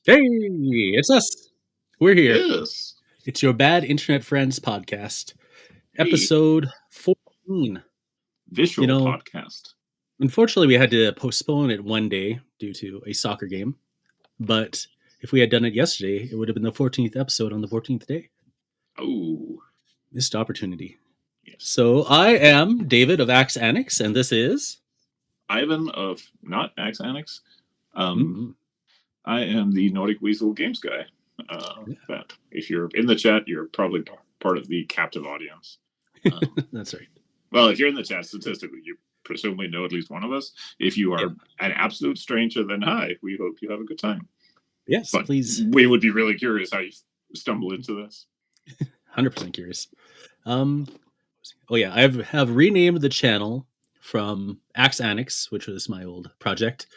Hey, it's us. We're here. Yes. It's your Bad Internet Friends podcast, Hey, episode 14. You visual know, podcast. unfortunately, we had to postpone it one day due to a soccer game. But if we had done it yesterday, it would have been the 14th episode on the 14th day. Oh, Missed opportunity. yes. So I am David of Axe Annex, and this is. Ivan of not Axe Annex. Mm-hmm. I am the Nordic Weasel Games guy. That if you're in the chat, you're probably part of the captive audience. That's right. Well, if you're in the chat, statistically, you presumably know at least one of us. If you are Yep. an absolute stranger, then hi. We hope you have a good time. Yes, But please. we would be really curious how you stumbled into this. 100% curious. I have renamed the channel from Axe Annex, which was my old project,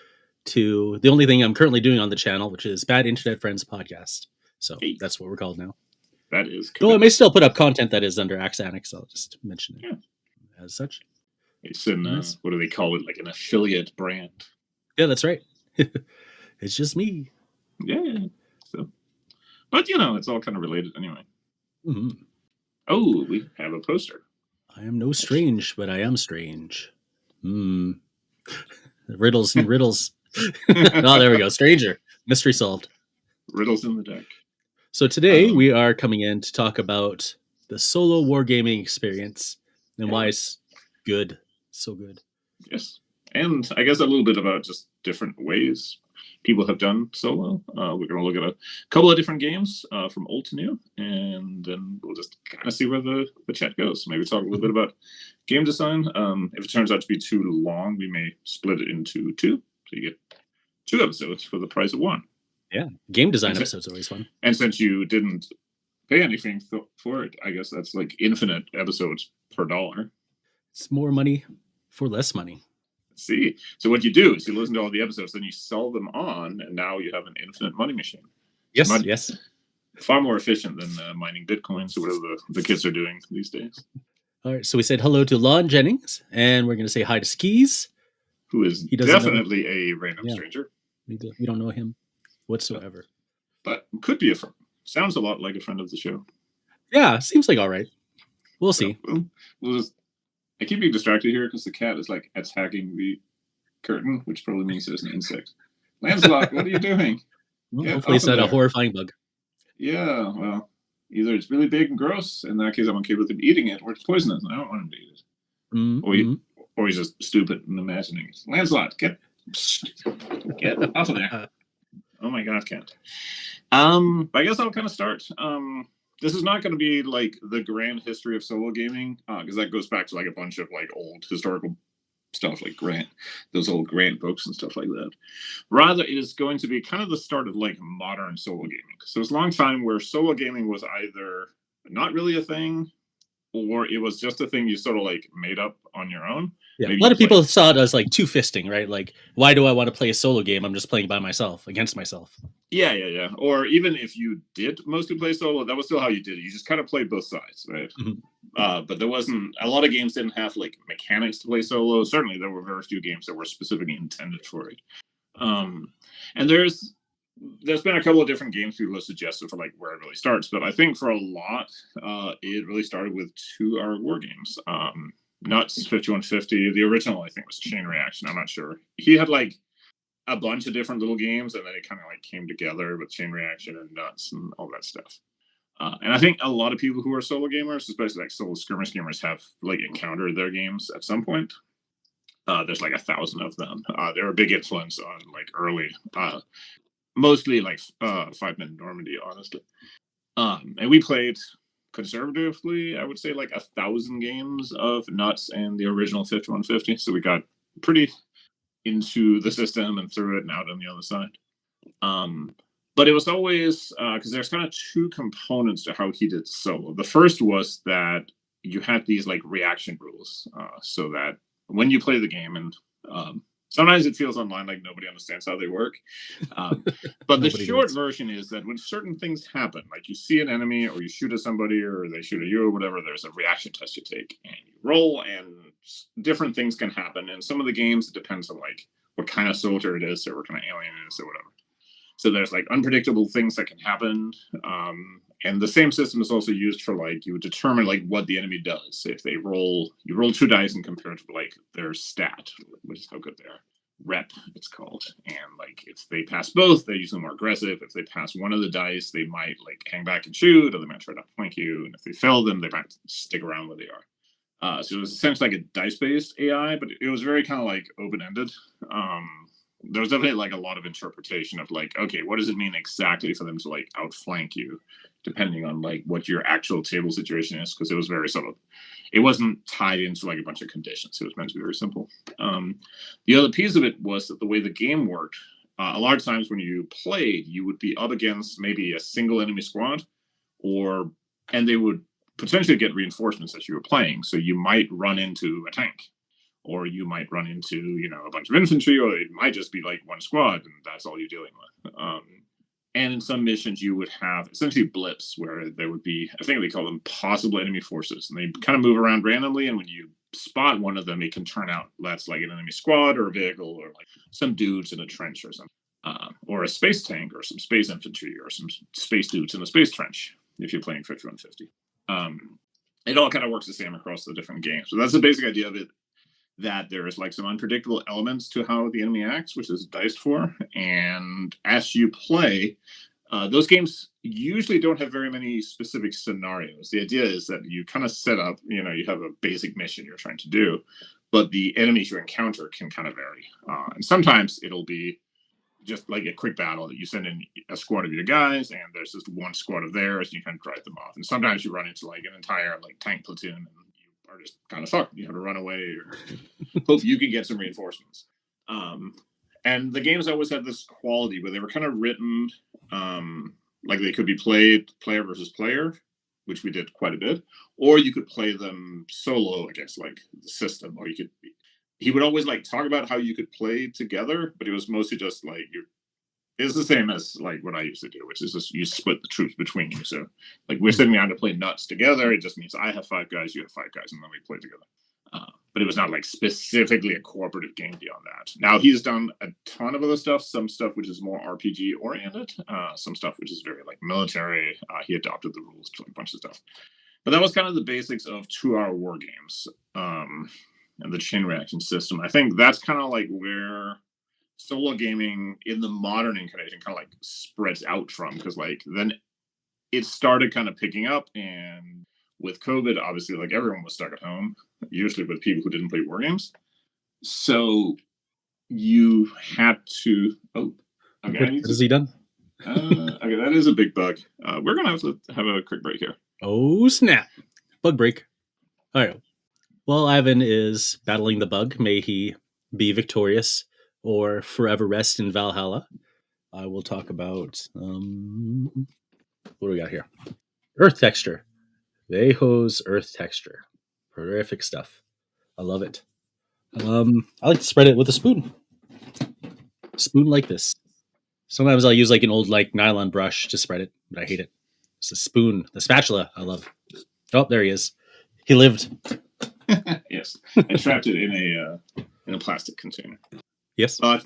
to the only thing I'm currently doing on the channel, which is Bad Internet Friends Podcast. So Hey, that's what we're called now. that is Though I commitment. may still put up content that is under Axe Annex, I'll just mention it as such. It's in, what do they call it? Like an affiliate brand. Yeah, that's right. It's just me. Yeah. So, but it's all kind of related anyway. Mm-hmm. Oh, we have a poster. I am no strange, but I am strange. Riddles and riddles. Oh, there we go. Stranger. Mystery solved. Riddles in the deck. So today we are coming in to talk about the solo wargaming experience and why it's good. So good. Yes. And I guess a little bit about just different ways people have done solo. We're going to look at a couple of different games from old to new, and then we'll just kind of see where the chat goes. Maybe talk a little bit about game design. If it turns out to be too long, we may split it into two. So you get 2 episodes for the price of 1. Yeah, game design episode's always fun. And since you didn't pay anything for it, I guess that's like infinite episodes per dollar. It's more money for less money. See, so what you do is you listen to all the episodes, then you sell them on, and now you have an infinite money machine. Yes, yes. Far more efficient than mining bitcoins or whatever the kids are doing these days. All right, so we said hello to Lon Jennings, and we're going to say hi to Skis, who is definitely a random stranger. We don't know him whatsoever, but could be a friend. Sounds a lot like a friend of the show. Yeah, seems like all right. We'll see. I keep being distracted here because the cat is like attacking the curtain, which probably means there's an insect. Lancelot, what are you doing? Well, hopefully it's not a horrifying bug. Yeah, well, either it's really big and gross, in that case I'm okay with him eating it, or it's poisonous, and I don't want him to eat it. Mm-hmm. Or he's just stupid and imagining it. Lancelot, get off of there. Oh my god, cat. I guess I'll kind of start. This is not going to be like the grand history of solo gaming, because that goes back to like a bunch of like old historical stuff, like those old Grant books and stuff like that. Rather, it is going to be kind of the start of like modern solo gaming. So it's a long time where solo gaming was either not really a thing, or it was just a thing you sort of like made up on your own. Yeah, a lot of people saw it as like two-fisting, right? Like, why do I want to play a solo game? I'm just playing by myself, against myself. Yeah. Or even if you did mostly play solo, that was still how you did it. You just kind of played both sides, right? Mm-hmm. But there wasn't, a lot of games didn't have like mechanics to play solo. Certainly there were very few games that were specifically intended for it. And there's been a couple of different games people have suggested for like where it really starts. But I think for a lot, it really started with 2 Hour Wargames. Nuts 5150. The original, I think, was Chain Reaction. I'm not sure. He had like a bunch of different little games, and then it kind of like came together with Chain Reaction and Nuts and all that stuff. And I think a lot of people who are solo gamers, especially like solo skirmish gamers, have like encountered their games at some point. There's like 1,000 of them. They're a big influence on like early, mostly like 5-minute Normandy, honestly. And we played conservatively, I would say like 1,000 games of Nuts and the original 5150. So we got pretty into the system and through it and out on the other side. But it was always, because there's kind of 2 components to how he did solo. The first was that you had these like reaction rules, so that when you play the game, and sometimes it feels online like nobody understands how they work. But the short version is that when certain things happen, like you see an enemy or you shoot at somebody or they shoot at you or whatever, there's a reaction test you take and you roll, and different things can happen. And some of the games, it depends on like what kind of soldier it is or what kind of alien it is or whatever. So there's like unpredictable things that can happen. And the same system is also used for like you would determine like what the enemy does. If they roll, you roll 2 dice and compare it to like their stat, which is how good they are. Rep, it's called. And like if they pass both, they're usually more aggressive. If they pass one of the dice, they might like hang back and shoot, or they might try to flank you. And if they fail them, they might stick around where they are. So it was essentially like a dice-based AI, but it was very kind of like open-ended. There was definitely like a lot of interpretation of like, okay, what does it mean exactly for them to like outflank you, depending on like what your actual table situation is, because it was very sort of, it wasn't tied into like a bunch of conditions. It was meant to be very simple. The other piece of it was that the way the game worked, a lot of times when you played, you would be up against maybe a single enemy squad, and they would potentially get reinforcements as you were playing. So you might run into a tank, or you might run into, a bunch of infantry, or it might just be like one squad, and that's all you're dealing with. And in some missions, you would have essentially blips where there would be, I think they call them possible enemy forces, and they kind of move around randomly. And when you spot one of them, it can turn out that's like an enemy squad or a vehicle, or like some dudes in a trench or something, or a space tank, or some space infantry, or some space dudes in a space trench. If you're playing 5150, it all kind of works the same across the different games. So that's the basic idea of it. That there is like some unpredictable elements to how the enemy acts, which is diced for. And as you play, those games usually don't have very many specific scenarios. The idea is that you kind of set up, you have a basic mission you're trying to do, but the enemies you encounter can kind of vary. And sometimes it'll be just like a quick battle that you send in a squad of your guys, and there's just one squad of theirs, and you kind of drive them off. And sometimes you run into like an entire like tank platoon, and are just kind of fucked. You have to run away or hope you can get some reinforcements. And the games always had this quality where they were kind of written like they could be played player versus player, which we did quite a bit, or you could play them solo against like the system, or he would always like talk about how you could play together, but it was mostly just like it's the same as like what I used to do, which is just you split the troops between you. So like we're sitting down to play nuts together. It just means I have 5 guys, you have 5 guys, and then we play together. But it was not like specifically a cooperative game beyond that. Now he's done a ton of other stuff, some stuff which is more RPG oriented, some stuff which is very like military. He adopted the rules to a bunch of stuff. But that was kind of the basics of 2 Hour Wargames and the chain reaction system. I think that's kind of like where solo gaming in the modern incarnation kind of like spreads out from, because like then it started kind of picking up, and with COVID, obviously like everyone was stuck at home, usually with people who didn't play war games. So you had to okay, what has he done? Okay, that is a big bug. We're gonna have to have a quick break here. Oh snap, bug break. All right, while Ivan is battling the bug, may he be victorious or forever rest in Valhalla, I will talk about what do we got here? Earth texture. Vejo's earth texture. Horrific stuff. I love it. I like to spread it with a spoon. Spoon like this. Sometimes I'll use like an old like nylon brush to spread it, but I hate it. It's a spoon. The spatula I love. Oh, there he is. He lived. Yes. I trapped it in a plastic container. Yes. I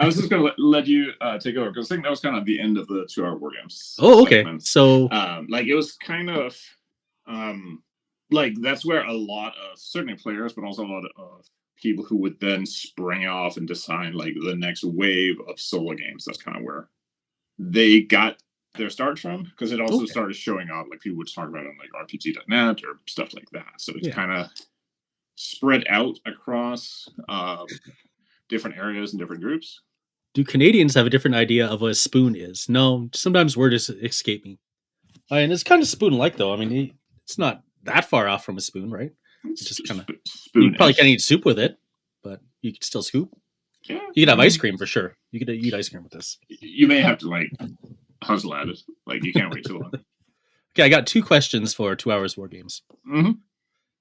was just going to let you take over, because I think that was kind of the end of the 2 Hour Wargames. Oh, okay. Segment. So, like, it was kind of like that's where a lot of certainly players, but also a lot of people who would then spring off and design like the next wave of solo games. That's kind of where they got their start from, because it also started showing up. Like people would talk about it on like RPG.net or stuff like that. So it's kind of spread out across different areas and different groups. Do Canadians have a different idea of what a spoon is? No, sometimes words escape me. And it's kind of spoon-like, though. I mean, it's not that far off from a spoon, right? It's just kind of. You probably can't eat soup with it, but you could still scoop. Yeah, you could have ice cream for sure. You could eat ice cream with this. You may have to like hustle at it. Like you can't wait too long. Okay, I got 2 questions for 2 Hours Wargames. Mm-hmm.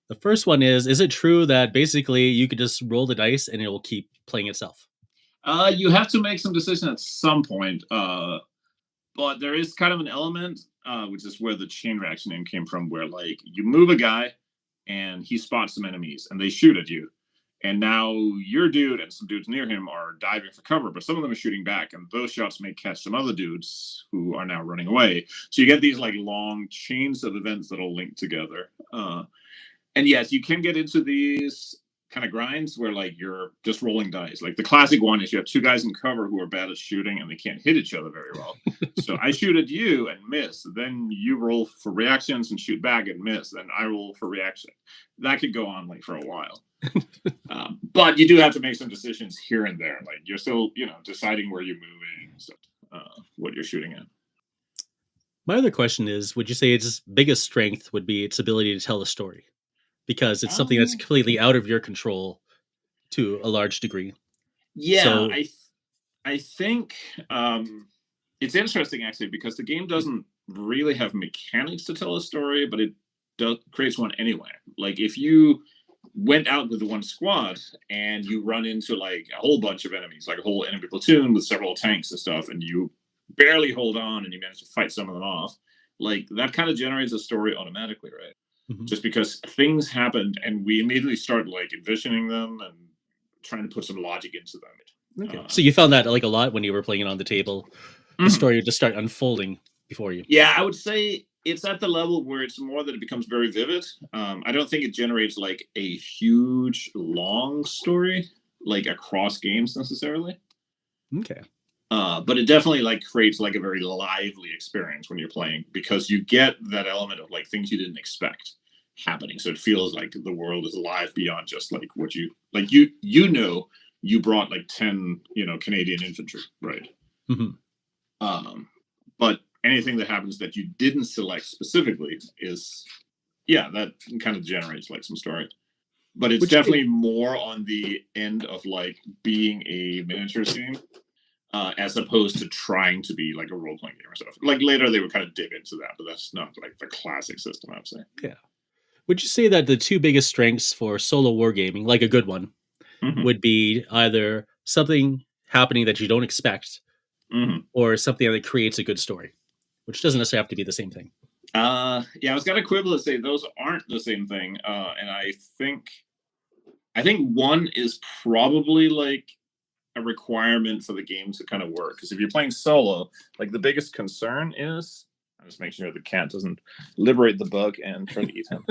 The first one is it true that basically you could just roll the dice and it will keep playing itself? You have to make some decision at some point, but there is kind of an element, which is where the chain reaction name came from, where like you move a guy and he spots some enemies and they shoot at you, And now your dude and some dudes near him are diving for cover, but some of them are shooting back, and those shots may catch some other dudes who are now running away. So you get these like long chains of events that all link together. And yes, you can get into these kind of grinds where like you're just rolling dice. Like the classic one is you have two guys in cover who are bad at shooting and they can't hit each other very well. So I shoot at you and miss. Then you roll for reactions and shoot back and miss. Then I roll for reaction. That could go on like for a while. But you do have to make some decisions here and there. Like you're still, deciding where you're moving, so, what you're shooting at. My other question is, would you say its biggest strength would be its ability to tell a story? Because it's something that's completely out of your control to a large degree. Yeah, so, I think it's interesting actually because the game doesn't really have mechanics to tell a story, but it creates one anyway. Like if you went out with the one squad and you run into like a whole bunch of enemies, like a whole enemy platoon with several tanks and stuff, and you barely hold on and you manage to fight some of them off, like that kind of generates a story automatically, right? Mm-hmm. Just because things happened and we immediately start like envisioning them and trying to put some logic into them. Okay. So you found that like a lot when you were playing it on the table. The story would just start unfolding before you. Yeah, I would say it's at the level where it's more that it becomes very vivid. I don't think it generates like a huge long story like across games necessarily. Okay. But it definitely like creates like a very lively experience when you're playing because you get that element of like things you didn't expect happening. So it feels like the world is alive beyond just like what you like. You brought like 10 Canadian infantry, right? Mm-hmm. But anything that happens that you didn't select specifically is, that kind of generates like some story. But it's definitely more on the end of like being a miniature game, as opposed to trying to be like a role playing game or stuff. Like later they would kind of dip into that, but that's not like the classic system, I would say. Yeah. Would you say that the two biggest strengths for solo wargaming, like a good one, would be either something happening that you don't expect, or something that creates a good story, which doesn't necessarily have to be the same thing? I was gonna quibble and say those aren't the same thing, and I think one is probably like a requirement for the game to kind of work. Because if you're playing solo, like the biggest concern is, I'm just making sure the cat doesn't liberate the bug and try to eat him.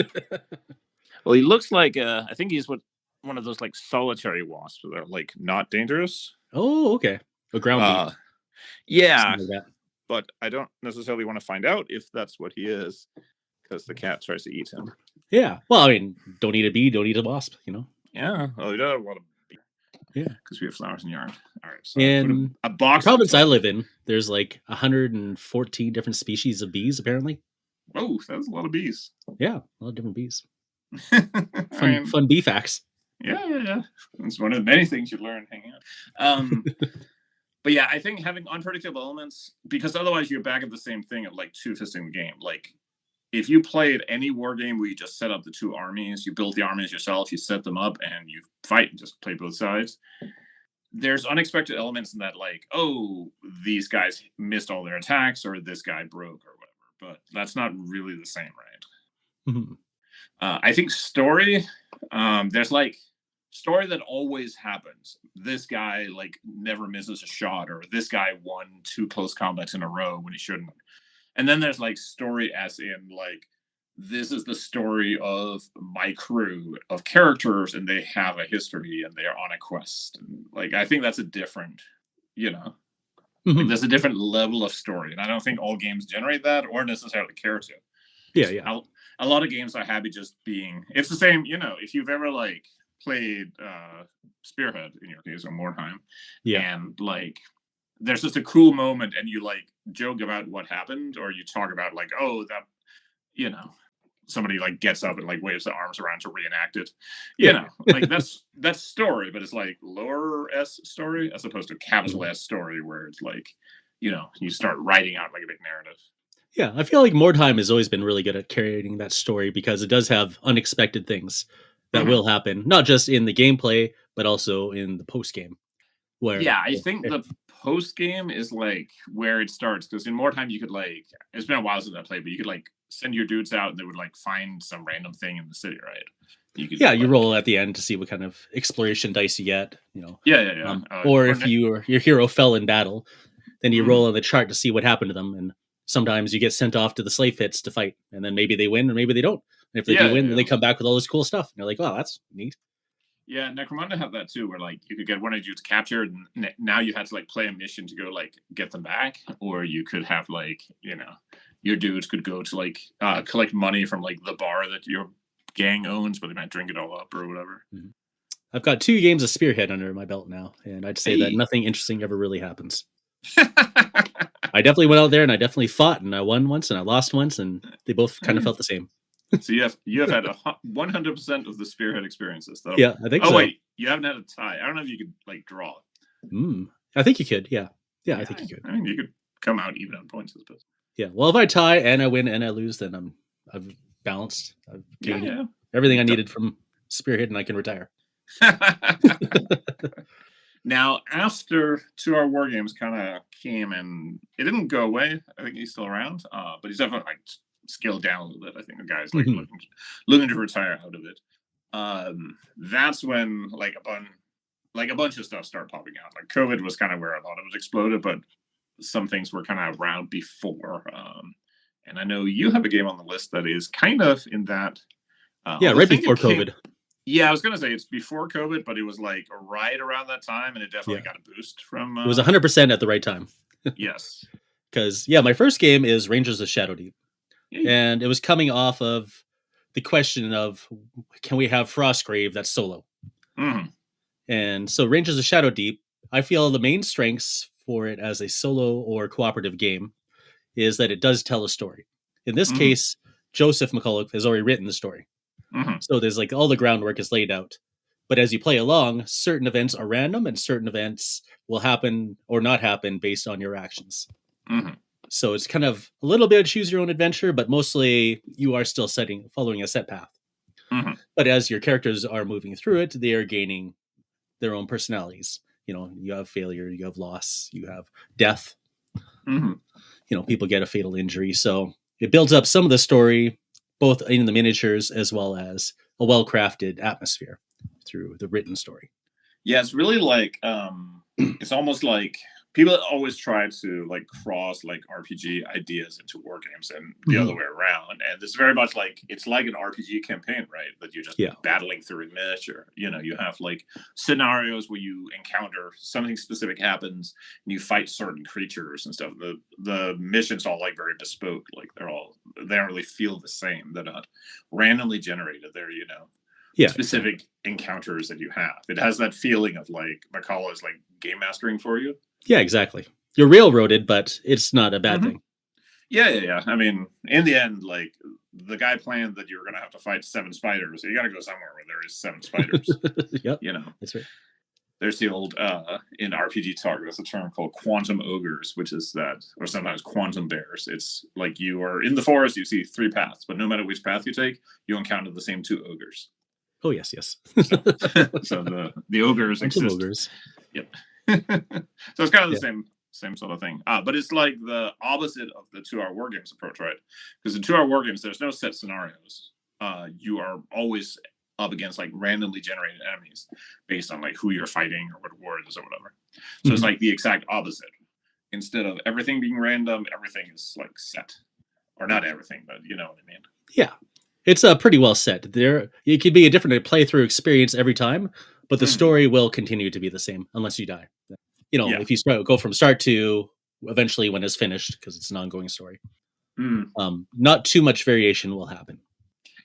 Well, he looks like I think he's one of those like solitary wasps that are like not dangerous. Oh, okay. A ground yeah, like but I don't necessarily want to find out if that's what he is because the cat tries to eat him. Yeah, well, I mean, don't eat a bee, don't eat a wasp, Yeah, well, we don't have a lot of bees. Yeah, because we have flowers in the yard. All right, so in a box. The province I live in, there's like 114 different species of bees, apparently. Oh, that's a lot of bees. Yeah, a lot of different bees. Fun bee facts. Yeah. It's one of the many things you learn hanging out. But yeah, I think having unpredictable elements, because otherwise you're back at the same thing of like two-fisting the game. Like if you played any war game where you just set up the two armies, you build the armies yourself, you set them up, and you fight and just play both sides, there's unexpected elements in that, like, oh, these guys missed all their attacks, or this guy broke, or whatever. But that's not really the same, right? Mm-hmm. I think story, there's like story that always happens. This guy like never misses a shot, or this guy won 2 close combats in a row when he shouldn't. And then there's like story as in like, this is the story of my crew of characters and they have a history and they're on a quest. And like, I think that's a different, like, there's a different level of story. And I don't think all games generate that or necessarily care to. Yeah. A lot of games are happy just being, it's the same, if you've ever like played Spearhead in your case or Mordheim, and like there's just a cool moment and you like joke about what happened, or you talk about like, oh, that somebody like gets up and like waves the arms around to reenact it, like that's story, but it's like lower S story as opposed to capital S story where it's like you start writing out like a big narrative. Yeah, I feel like Mordheim has always been really good at carrying that story because it does have unexpected things that will happen, not just in the gameplay, but also in the post game. I think the post game is like where it starts, because in Mordheim you could like, it's been a while since I played, but you could like send your dudes out and they would like find some random thing in the city, right? You roll at the end to see what kind of exploration dice you get. Yeah. Or if your hero fell in battle, then you roll on the chart to see what happened to them. And sometimes you get sent off to the slave pits to fight, and then maybe they win or maybe they don't. And if they do win, then they come back with all this cool stuff. And you're like, "Wow, that's neat." Yeah, Necromunda had that too, where like you could get one of you captured, and now you had to like play a mission to go like get them back, or you could have like your dudes could go to like collect money from like the bar that your gang owns, but they might drink it all up or whatever. Mm-hmm. I've got 2 games of Spearhead under my belt now, and I'd say that nothing interesting ever really happens. I definitely went out there and I definitely fought, and I won once and I lost once, and they both kind of felt the same. So you have had 100% of the Spearhead experiences. Yeah, I think so. Oh wait, you haven't had a tie. I don't know if you could like draw. I think you could. Yeah, I think you could. I mean, you could come out even on points, I suppose. Yeah. Well, if I tie and I win and I lose, then I've balanced. I've gained everything I needed from Spearhead, and I can retire. Now, after 2 Hour Wargames kind of came and it didn't go away. I think he's still around, but he's definitely like scaled down a little bit. I think the guy's like looking to retire out of it. That's when like a bunch of stuff started popping out. Like COVID was kind of where a lot of it exploded, but some things were kind of around before. And I know you have a game on the list that is kind of in that. Right before COVID. Yeah, I was going to say it's before COVID, but it was like right around that time, and it definitely got a boost from... It was 100% at the right time. Yes. Because, my first game is Rangers of Shadowdeep. And it was coming off of the question of, can we have Frostgrave that's solo? Mm-hmm. And so Rangers of Shadowdeep, I feel the main strengths for it as a solo or cooperative game is that it does tell a story. In this case, Joseph McCulloch has already written the story. So there's like all the groundwork is laid out. But as you play along, certain events are random and certain events will happen or not happen based on your actions. So it's kind of a little bit of choose your own adventure, but mostly you are still following a set path. But as your characters are moving through it, they are gaining their own personalities. You have failure, you have loss, you have death. People get a fatal injury. So it builds up some of the story, both in the miniatures as well as a well-crafted atmosphere through the written story. Yeah, it's really like it's almost like people always try to like cross like RPG ideas into war games and the other way around. And it's very much like it's like an RPG campaign, right? That you're just battling through in miniature. You have like scenarios where you encounter something specific happens and you fight certain creatures and stuff. The missions all like very bespoke. Like they don't really feel the same. They're not randomly generated. They're specific encounters that you have. It has that feeling of like McCall is like game mastering for you. Yeah, exactly. You're railroaded, but it's not a bad thing. Yeah. I mean, in the end, like the guy planned that you're going to have to fight 7 spiders. So you got to go somewhere where there is 7 spiders. Yep. That's right. There's the old in RPG talk. There's a term called quantum ogres, which is that, or sometimes quantum bears. It's like you are in the forest. You see 3 paths, but no matter which path you take, you encounter the same 2 ogres. Oh yes. So the ogres exist. Ogres. Yep. So it's kind of the same sort of thing. But it's like the opposite of the 2 Hour Wargames approach, right? Because in 2 Hour Wargames, there's no set scenarios. You are always up against like randomly generated enemies based on like who you're fighting or what war it is or whatever. So it's like the exact opposite. Instead of everything being random, everything is like set. Or not everything, but you know what I mean. Yeah. It's pretty well set. It could be a different playthrough experience every time, but the story will continue to be the same unless you die. If you go from start to eventually when it's finished, because it's an ongoing story, not too much variation will happen.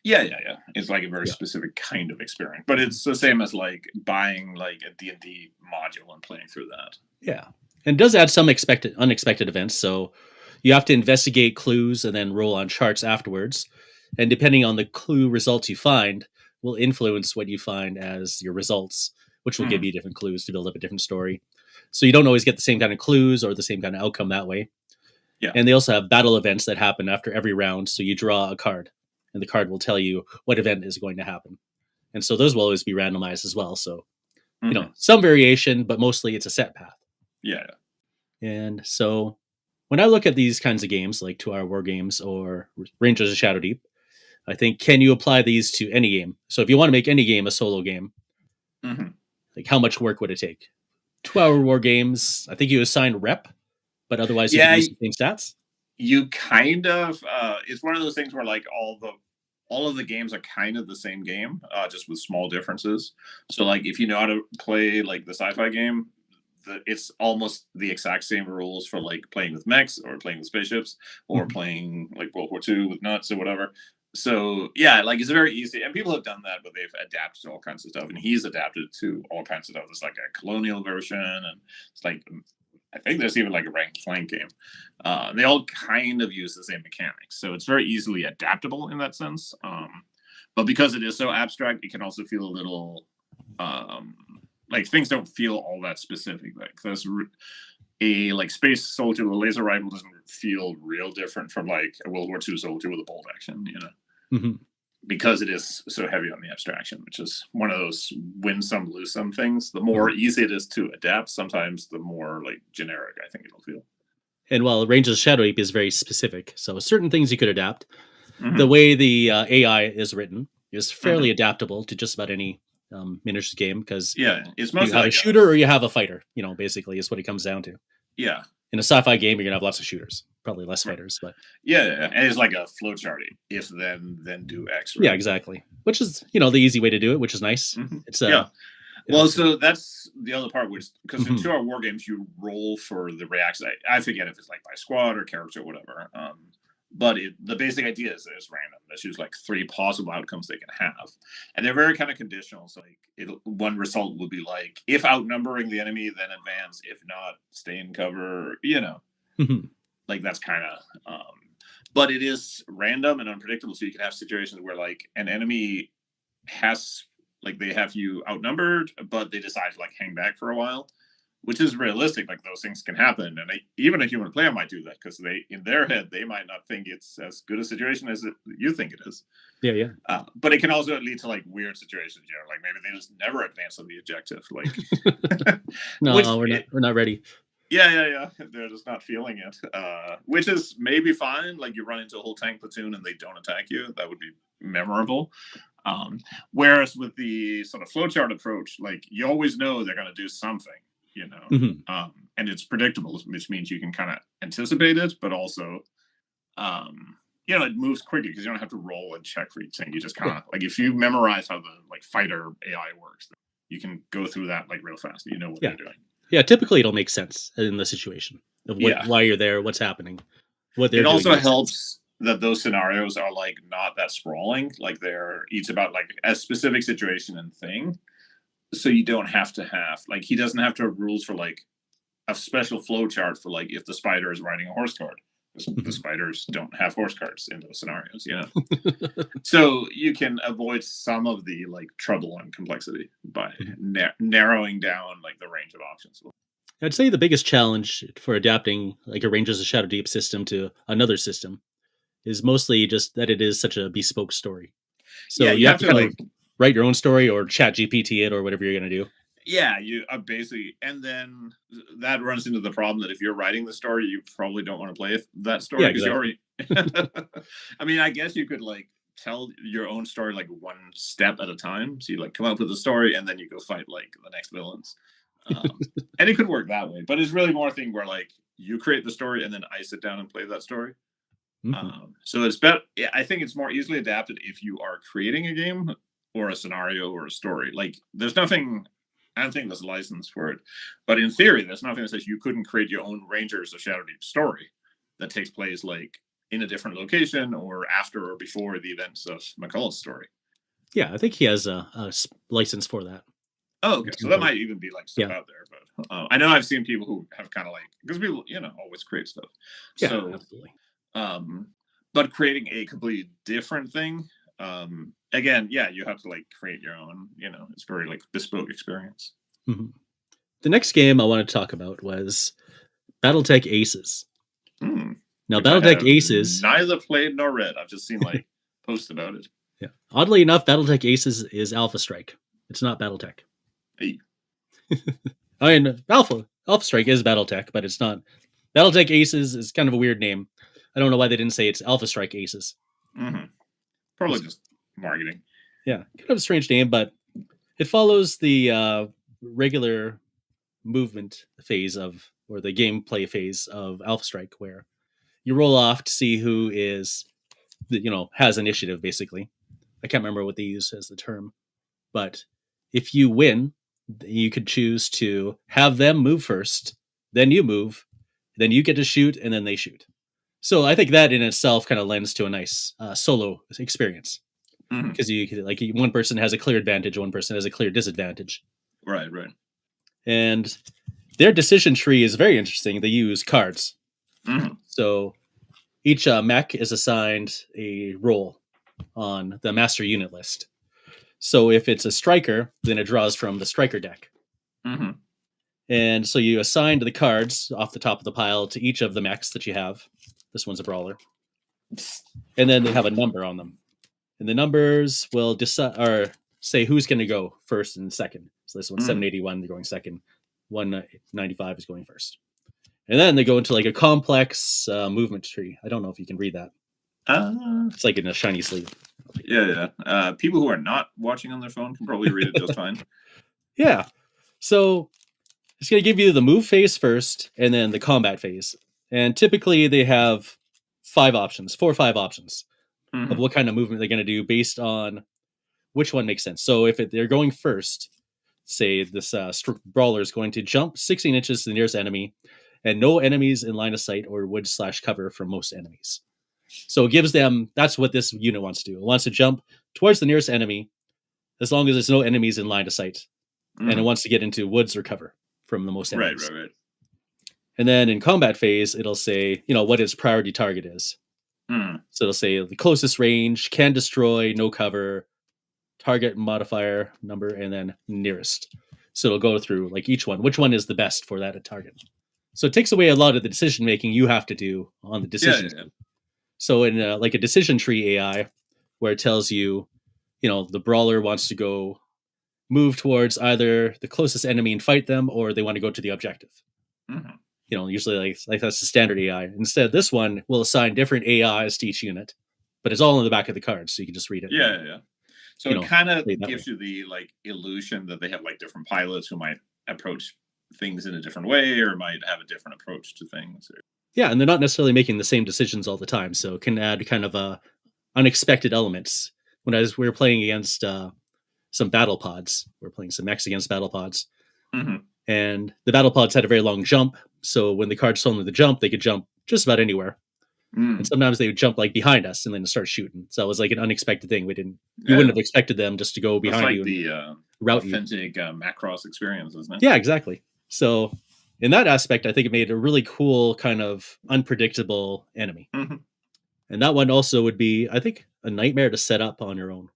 Yeah. It's like a very specific kind of experience, but it's the same as like buying like a D&D module and playing through that. Yeah, and it does add some unexpected events. So you have to investigate clues and then roll on charts afterwards. And depending on the clue results you find will influence what you find as your results, which will give you different clues to build up a different story. So you don't always get the same kind of clues or the same kind of outcome that way. Yeah. And they also have battle events that happen after every round. So you draw a card and the card will tell you what event is going to happen. And so those will always be randomized as well. So, some variation, but mostly it's a set path. Yeah. And so when I look at these kinds of games like 2 Hour Wargames or Rangers of Shadowdeep, I think, can you apply these to any game? So if you want to make any game a solo game, like how much work would it take? 2-hour war games, I think you assign rep, but otherwise you can use the same stats. You kind of it's one of those things where like all of the games are kind of the same game, just with small differences. So like if you know how to play like the sci-fi game, it's almost the exact same rules for like playing with mechs or playing with spaceships or playing like World War II with nuts or whatever. So yeah, like it's very easy, and people have done that, but they've adapted to all kinds of stuff, and he's adapted to all kinds of stuff. It's like a colonial version, and it's like I think there's even like a ranked flank game. They all kind of use the same mechanics, so it's very easily adaptable in that sense. But because it is so abstract, it can also feel a little like things don't feel all that specific. Like there's a like space soldier with a laser rifle doesn't feel real different from like a World War II soldier with a bolt action, you know. Because it is so heavy on the abstraction, which is one of those win some, lose some things. The more easy it is to adapt, sometimes the more like generic I think it'll feel. And while Ranger's Shadow Ape is very specific, so certain things you could adapt. The way the AI is written is fairly adaptable to just about any miniatures game, because it's you have like a shooter or you have a fighter, you know, basically is what it comes down to. Yeah. In a sci-fi game, you're gonna have lots of shooters, probably less fighters, but and it's like a flowchart. If then do X. Right? Yeah, exactly. Which is, you know, the easy way to do it, which is nice. It's Well, so that's the other part, which because in 2 Hour Wargames you roll for the reaction. I forget if it's like by squad or character or whatever. But the basic idea is that it's random. There's just like 3 possible outcomes they can have, and they're very kind of conditional. So like one result will be like if outnumbering the enemy, then advance. If not, stay in cover. You know, like that's kind of. But it is random and unpredictable, so you can have situations where like an enemy has like they have you outnumbered, but they decide to like hang back for a while, which is realistic. Like those things can happen, and even a human player might do that because they, in their head, they might not think it's as good a situation as you think it is. But it can also lead to like weird situations. You know, like maybe they just never advance on the objective. Like, no, we're not ready. Yeah. They're just not feeling it, which is maybe fine. Like you run into a whole tank platoon and they don't attack you. That would be memorable. Whereas with the sort of flowchart approach, like you always know they're going to do something, you know, and it's predictable, which means you can kind of anticipate it, but also, you know, it moves quickly because you don't have to roll and check for each thing. You just kind of like if you memorize how the like fighter AI works, you can go through that like real fast. You know what they're doing. Yeah, typically it'll make sense in the situation of why you're there, what's happening, what they're doing. It also helps sense. That those scenarios are like not that sprawling. Like they're each about like a specific situation and thing. So you don't have to have like he doesn't have to have rules for like a special flow chart for like if the spider is riding a horse card. The spiders don't have horse cards in those scenarios, you know. So you can avoid some of the like trouble and complexity by narrowing down like the range of options. I'd say the biggest challenge for adapting like a Rangers of Shadow Deep system to another system is mostly just that it is such a bespoke story. So you have to kind of write your own story or chat GPT it or whatever you're going to do. Yeah, you basically, and then that runs into the problem that if you're writing the story, you probably don't want to play that story. Yeah, exactly. I mean, I guess you could like tell your own story like one step at a time. So you like come up with a story and then you go fight like the next villains. And it could work that way, but it's really more a thing where like you create the story and then I sit down and play that story. So it's better. I think it's more easily adapted if you are creating a game or a scenario or a story. Like there's nothing, I don't think there's a license for it, but in theory, there's nothing that says you couldn't create your own Rangers of Shadow Deep story that takes place like in a different location or after or before the events of McCullough's story. Yeah, I think he has a license for that. Oh, okay. So that might even be like stuff out there, but I know I've seen people who have kind of like because people, you know, always create stuff. Yeah, so, absolutely. But creating a completely different thing, again, yeah, you have to like create your own. You know, it's very like bespoke experience. The next game I wanted to talk about was Battletech Aces. Now, Battletech Aces neither played nor read. I've just seen like posts about it. Yeah, oddly enough, Battletech Aces is Alpha Strike. It's not Battletech. Hey. I mean, Alpha Strike is Battletech, but it's not. Battletech Aces is kind of a weird name. I don't know why they didn't say it's Alpha Strike Aces. Probably just marketing. Yeah, kind of a strange name, but it follows the regular movement phase of, or the gameplay phase of Alpha Strike, where you roll off to see who is, has initiative, basically. I can't remember what they use as the term, but if you win, you could choose to have them move first, then you move, then you get to shoot, and then they shoot. So I think that in itself kind of lends to a nice solo experience, because one person has a clear advantage, one person has a clear disadvantage. Right. And their decision tree is very interesting. They use cards. So each mech is assigned a role on the master unit list. So if it's a striker, then it draws from the striker deck. And so you assign the cards off the top of the pile to each of the mechs that you have. This one's a brawler. And then they have a number on them. And the numbers will decide, or say who's going to go first and second. So this one's 781, they're going second. 195 is going first. And then they go into like a complex movement tree. I don't know if you can read that. It's like in a shiny sleeve. Yeah. People who are not watching on their phone can probably read it just fine. Yeah. So it's going to give you the move phase first, and then the combat phase. And typically they have 4 or 5 options of what kind of movement they're going to do based on which one makes sense. So if they're going first, say this brawler is going to jump 16 inches to the nearest enemy, and no enemies in line of sight or wood/cover from most enemies. So it gives them, that's what this unit wants to do. It wants to jump towards the nearest enemy as long as there's no enemies in line of sight. And it wants to get into woods or cover from the most enemies. Right. And then in combat phase, it'll say, what its priority target is. So it'll say the closest range, can destroy, no cover, target modifier number, and then nearest. So it'll go through like each one, which one is the best for that target. So it takes away a lot of the decision making you have to do on the decision. Yeah. So in like a decision tree AI, where it tells you, the brawler wants to go move towards either the closest enemy and fight them, or they want to go to the objective. Usually like that's the standard AI. Instead, this one will assign different AIs to each unit, but it's all in the back of the card, so you can just read it. Yeah. So it kind of gives you the like illusion that they have like different pilots who might approach things in a different way, or might have a different approach to things. Yeah, and they're not necessarily making the same decisions all the time, so it can add kind of unexpected elements. When we were playing against some battle pods, we were playing some mechs against battle pods, and the battle pods had a very long jump. So when the cards told them to jump, they could jump just about anywhere. And sometimes they would jump like behind us and then start shooting. So it was like an unexpected thing. You wouldn't have expected them just to go behind you. It's like the authentic Macross experience, isn't it? Yeah, exactly. So in that aspect, I think it made a really cool kind of unpredictable enemy. And that one also would be, I think, a nightmare to set up on your own.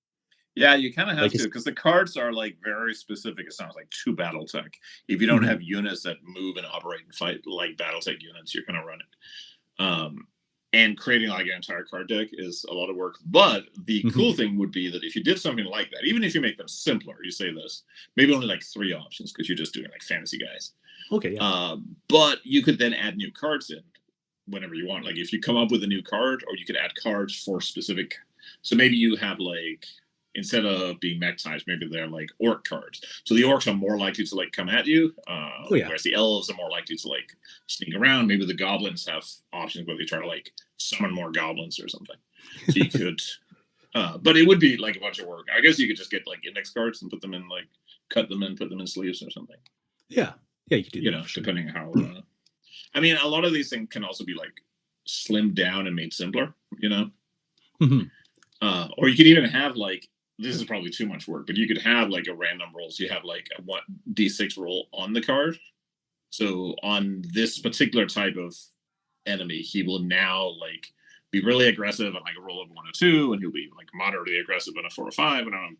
Yeah, you kind of have to, because the cards are like very specific. It sounds like to Battletech. If you don't have units that move and operate and fight like Battletech units, you're going to run it. And creating like an entire card deck is a lot of work. But the cool thing would be that if you did something like that, even if you make them simpler, you say this, maybe only like 3 options because you're just doing like fantasy guys. Okay. Yeah. But you could then add new cards in whenever you want. Like if you come up with a new card, or you could add cards for specific. So maybe you have like, instead of being mech types, maybe they're like orc cards. So the orcs are more likely to like come at you, whereas the elves are more likely to like sneak around. Maybe the goblins have options where they try to like summon more goblins or something. So you could, but it would be like a bunch of work. I guess you could just get like index cards and put them in, like cut them and put them in sleeves or something. Yeah, you could do that. Depending on how. I mean, a lot of these things can also be like slimmed down and made simpler. Or you could even have like, this is probably too much work, but you could have like a random roll. So you have like a 1d6 roll on the card. So on this particular type of enemy, he will now like be really aggressive on like a roll of 1 or 2, and he'll be like moderately aggressive on a 4 or 5, and on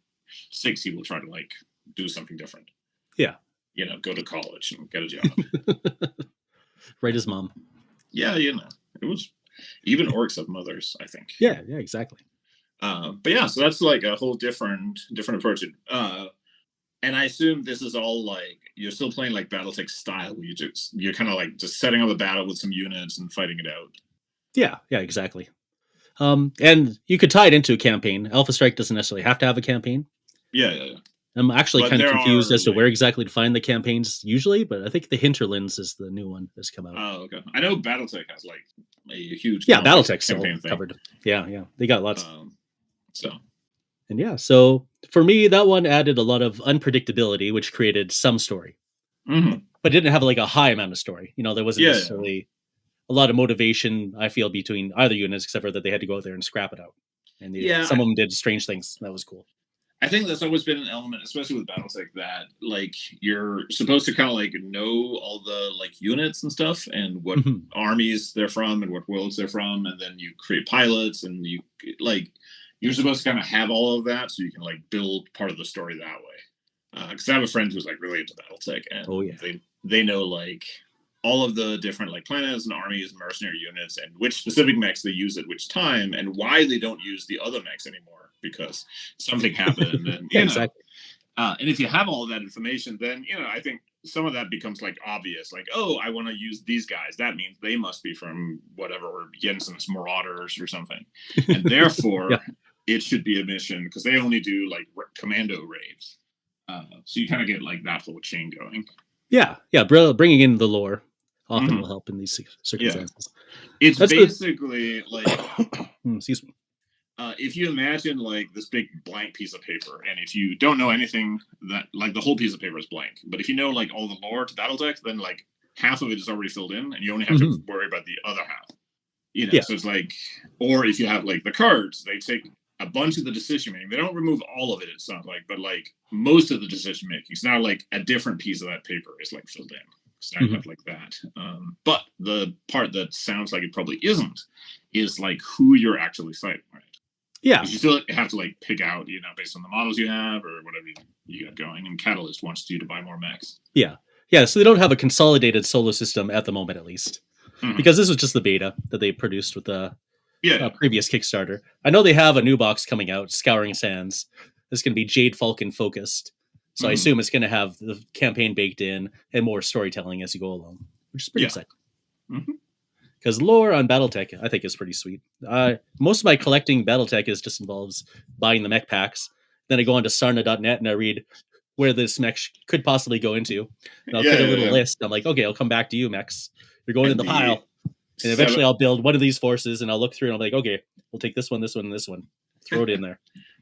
6 he will try to like do something different. Yeah. Go to college and get a job. Right, his mom. Yeah, it was even orcs have mothers, I think. Yeah, exactly. But yeah, so that's like a whole different approach. And I assume this is all like you're still playing like Battletech style, where you're kind of like just setting up a battle with some units and fighting it out. Yeah, exactly. And you could tie it into a campaign. Alpha Strike doesn't necessarily have to have a campaign. Yeah. I'm actually But kind of there confused are, as to like- where exactly to find the campaigns usually, but I think the Hinterlands is the new one that's come out. Oh, okay. I know Battletech has like a huge Battletech's campaign all thing. covered. Yeah, they got lots. So And yeah, so for me, that one added a lot of unpredictability, which created some story, but didn't have like a high amount of story. There wasn't necessarily a lot of motivation, I feel, between either units, except for that they had to go out there and scrap it out. And some of them did strange things. That was cool. I think that's always been an element, especially with Battletech, that like you're supposed to kind of like know all the like units and stuff and what armies they're from and what worlds they're from, and then you create pilots and you're supposed to kind of have all of that so you can like build part of the story that way. Because I have a friend who's like really into Battletech, and they know like all of the different like planets and armies and mercenary units and which specific mechs they use at which time and why they don't use the other mechs anymore because something happened and exactly. And if you have all of that information, then I think some of that becomes like obvious, like, oh, I want to use these guys. That means they must be from whatever Jensen's Marauders or something, and therefore it should be a mission because they only do like commando raids. So you kind of get like that whole chain going. Yeah, bringing in the lore often will help in these circumstances. It's basically like, excuse me. If you imagine like this big blank piece of paper, and if you don't know anything, that like the whole piece of paper is blank. But if you know like all the lore to Battletech, then like half of it is already filled in, and you only have to worry about the other half. So it's like, or if you have like the cards, they take a bunch of the decision making. They don't remove all of it. It's not like, but like most of the decision making. It's now like a different piece of that paper is like filled in. So I have like that. But the part that sounds like it probably isn't is like who you're actually fighting, right? Yeah. You still have to like pick out, based on the models you have or whatever you got going. And Catalyst wants you to buy more mechs. Yeah. So they don't have a consolidated solo system at the moment, at least, because this was just the beta that they produced with the previous Kickstarter. I know they have a new box coming out, Scouring Sands. It's going to be Jade Falcon focused. So I assume it's going to have the campaign baked in and more storytelling as you go along, which is pretty exciting. Because lore on Battletech, I think, is pretty sweet. Most of my collecting Battletech just involves buying the mech packs. Then I go onto Sarna.net and I read where this mech could possibly go into. And I'll create a little list. I'm like, okay, I'll come back to you, mechs. You're going in the pile. And eventually I'll build one of these forces and I'll look through and I'm like, okay, we'll take this one, this one, and this one. Throw it in there.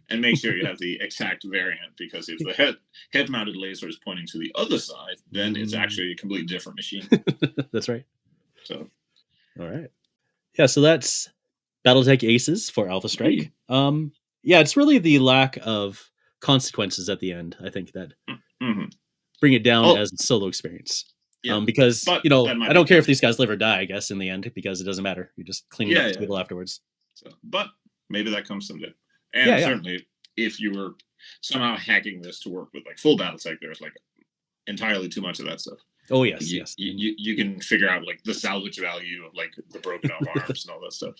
And make sure you have the exact variant, because if the head-mounted laser is pointing to the other side, then it's actually a completely different machine. That's right. So, all right. Yeah, so that's Battletech Aces for Alpha Strike. It's really the lack of consequences at the end, I think, that bring it down as a solo experience. Because, I don't care if these guys live or die, I guess, in the end, because it doesn't matter. You just clean it up the table afterwards. So, but maybe that comes someday. And certainly, if you were somehow hacking this to work with like full Battletech, there's like entirely too much of that stuff. Oh yes, You can figure out like the salvage value of like the broken off arms and all that stuff.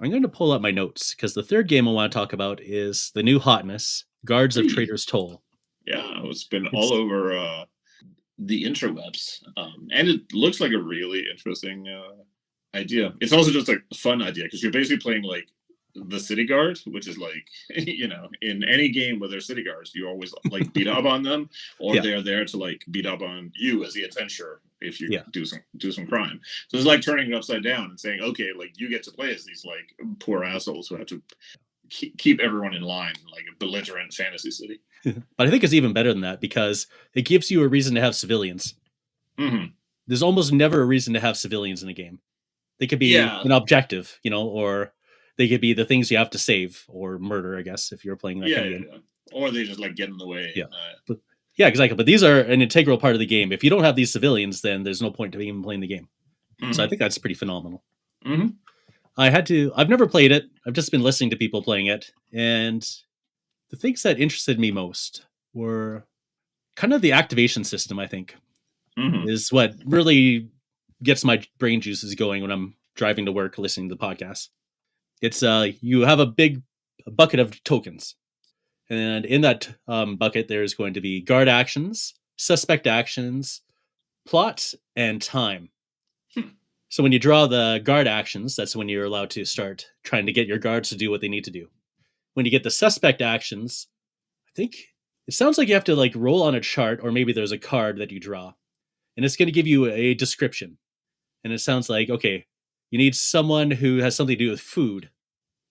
I'm going to pull up my notes because the third game I want to talk about is the new hotness, Guards of Traitor's Toll. Yeah, it's been all over the interwebs, and it looks like a really interesting idea. It's also just a fun idea because you're basically playing like the city guard, which is like, in any game where there's city guards, you always like beat up on them, or they're there to like beat up on you as the adventurer if you do some crime. So it's like turning it upside down and saying, okay, like you get to play as these like poor assholes who have to keep everyone in line, like a belligerent fantasy city. But I think it's even better than that because it gives you a reason to have civilians. There's almost never a reason to have civilians in a game. They could be an objective, or they could be the things you have to save or murder, I guess, if you're playing that kind of game. Or they just like get in the way. Yeah, exactly. But these are an integral part of the game. If you don't have these civilians, then there's no point to even playing the game. So I think that's pretty phenomenal. I've never played it. I've just been listening to people playing it. And the things that interested me most were kind of the activation system, I think, is what really gets my brain juices going when I'm driving to work, listening to the podcast. It's you have a big bucket of tokens, and in that bucket there's going to be guard actions, suspect actions, plot, and time. So when you draw the guard actions, that's when you're allowed to start trying to get your guards to do what they need to do. When you get the suspect actions, I think it sounds like you have to like roll on a chart, or maybe there's a card that you draw, and it's going to give you a description. And it sounds like, okay, you need someone who has something to do with food,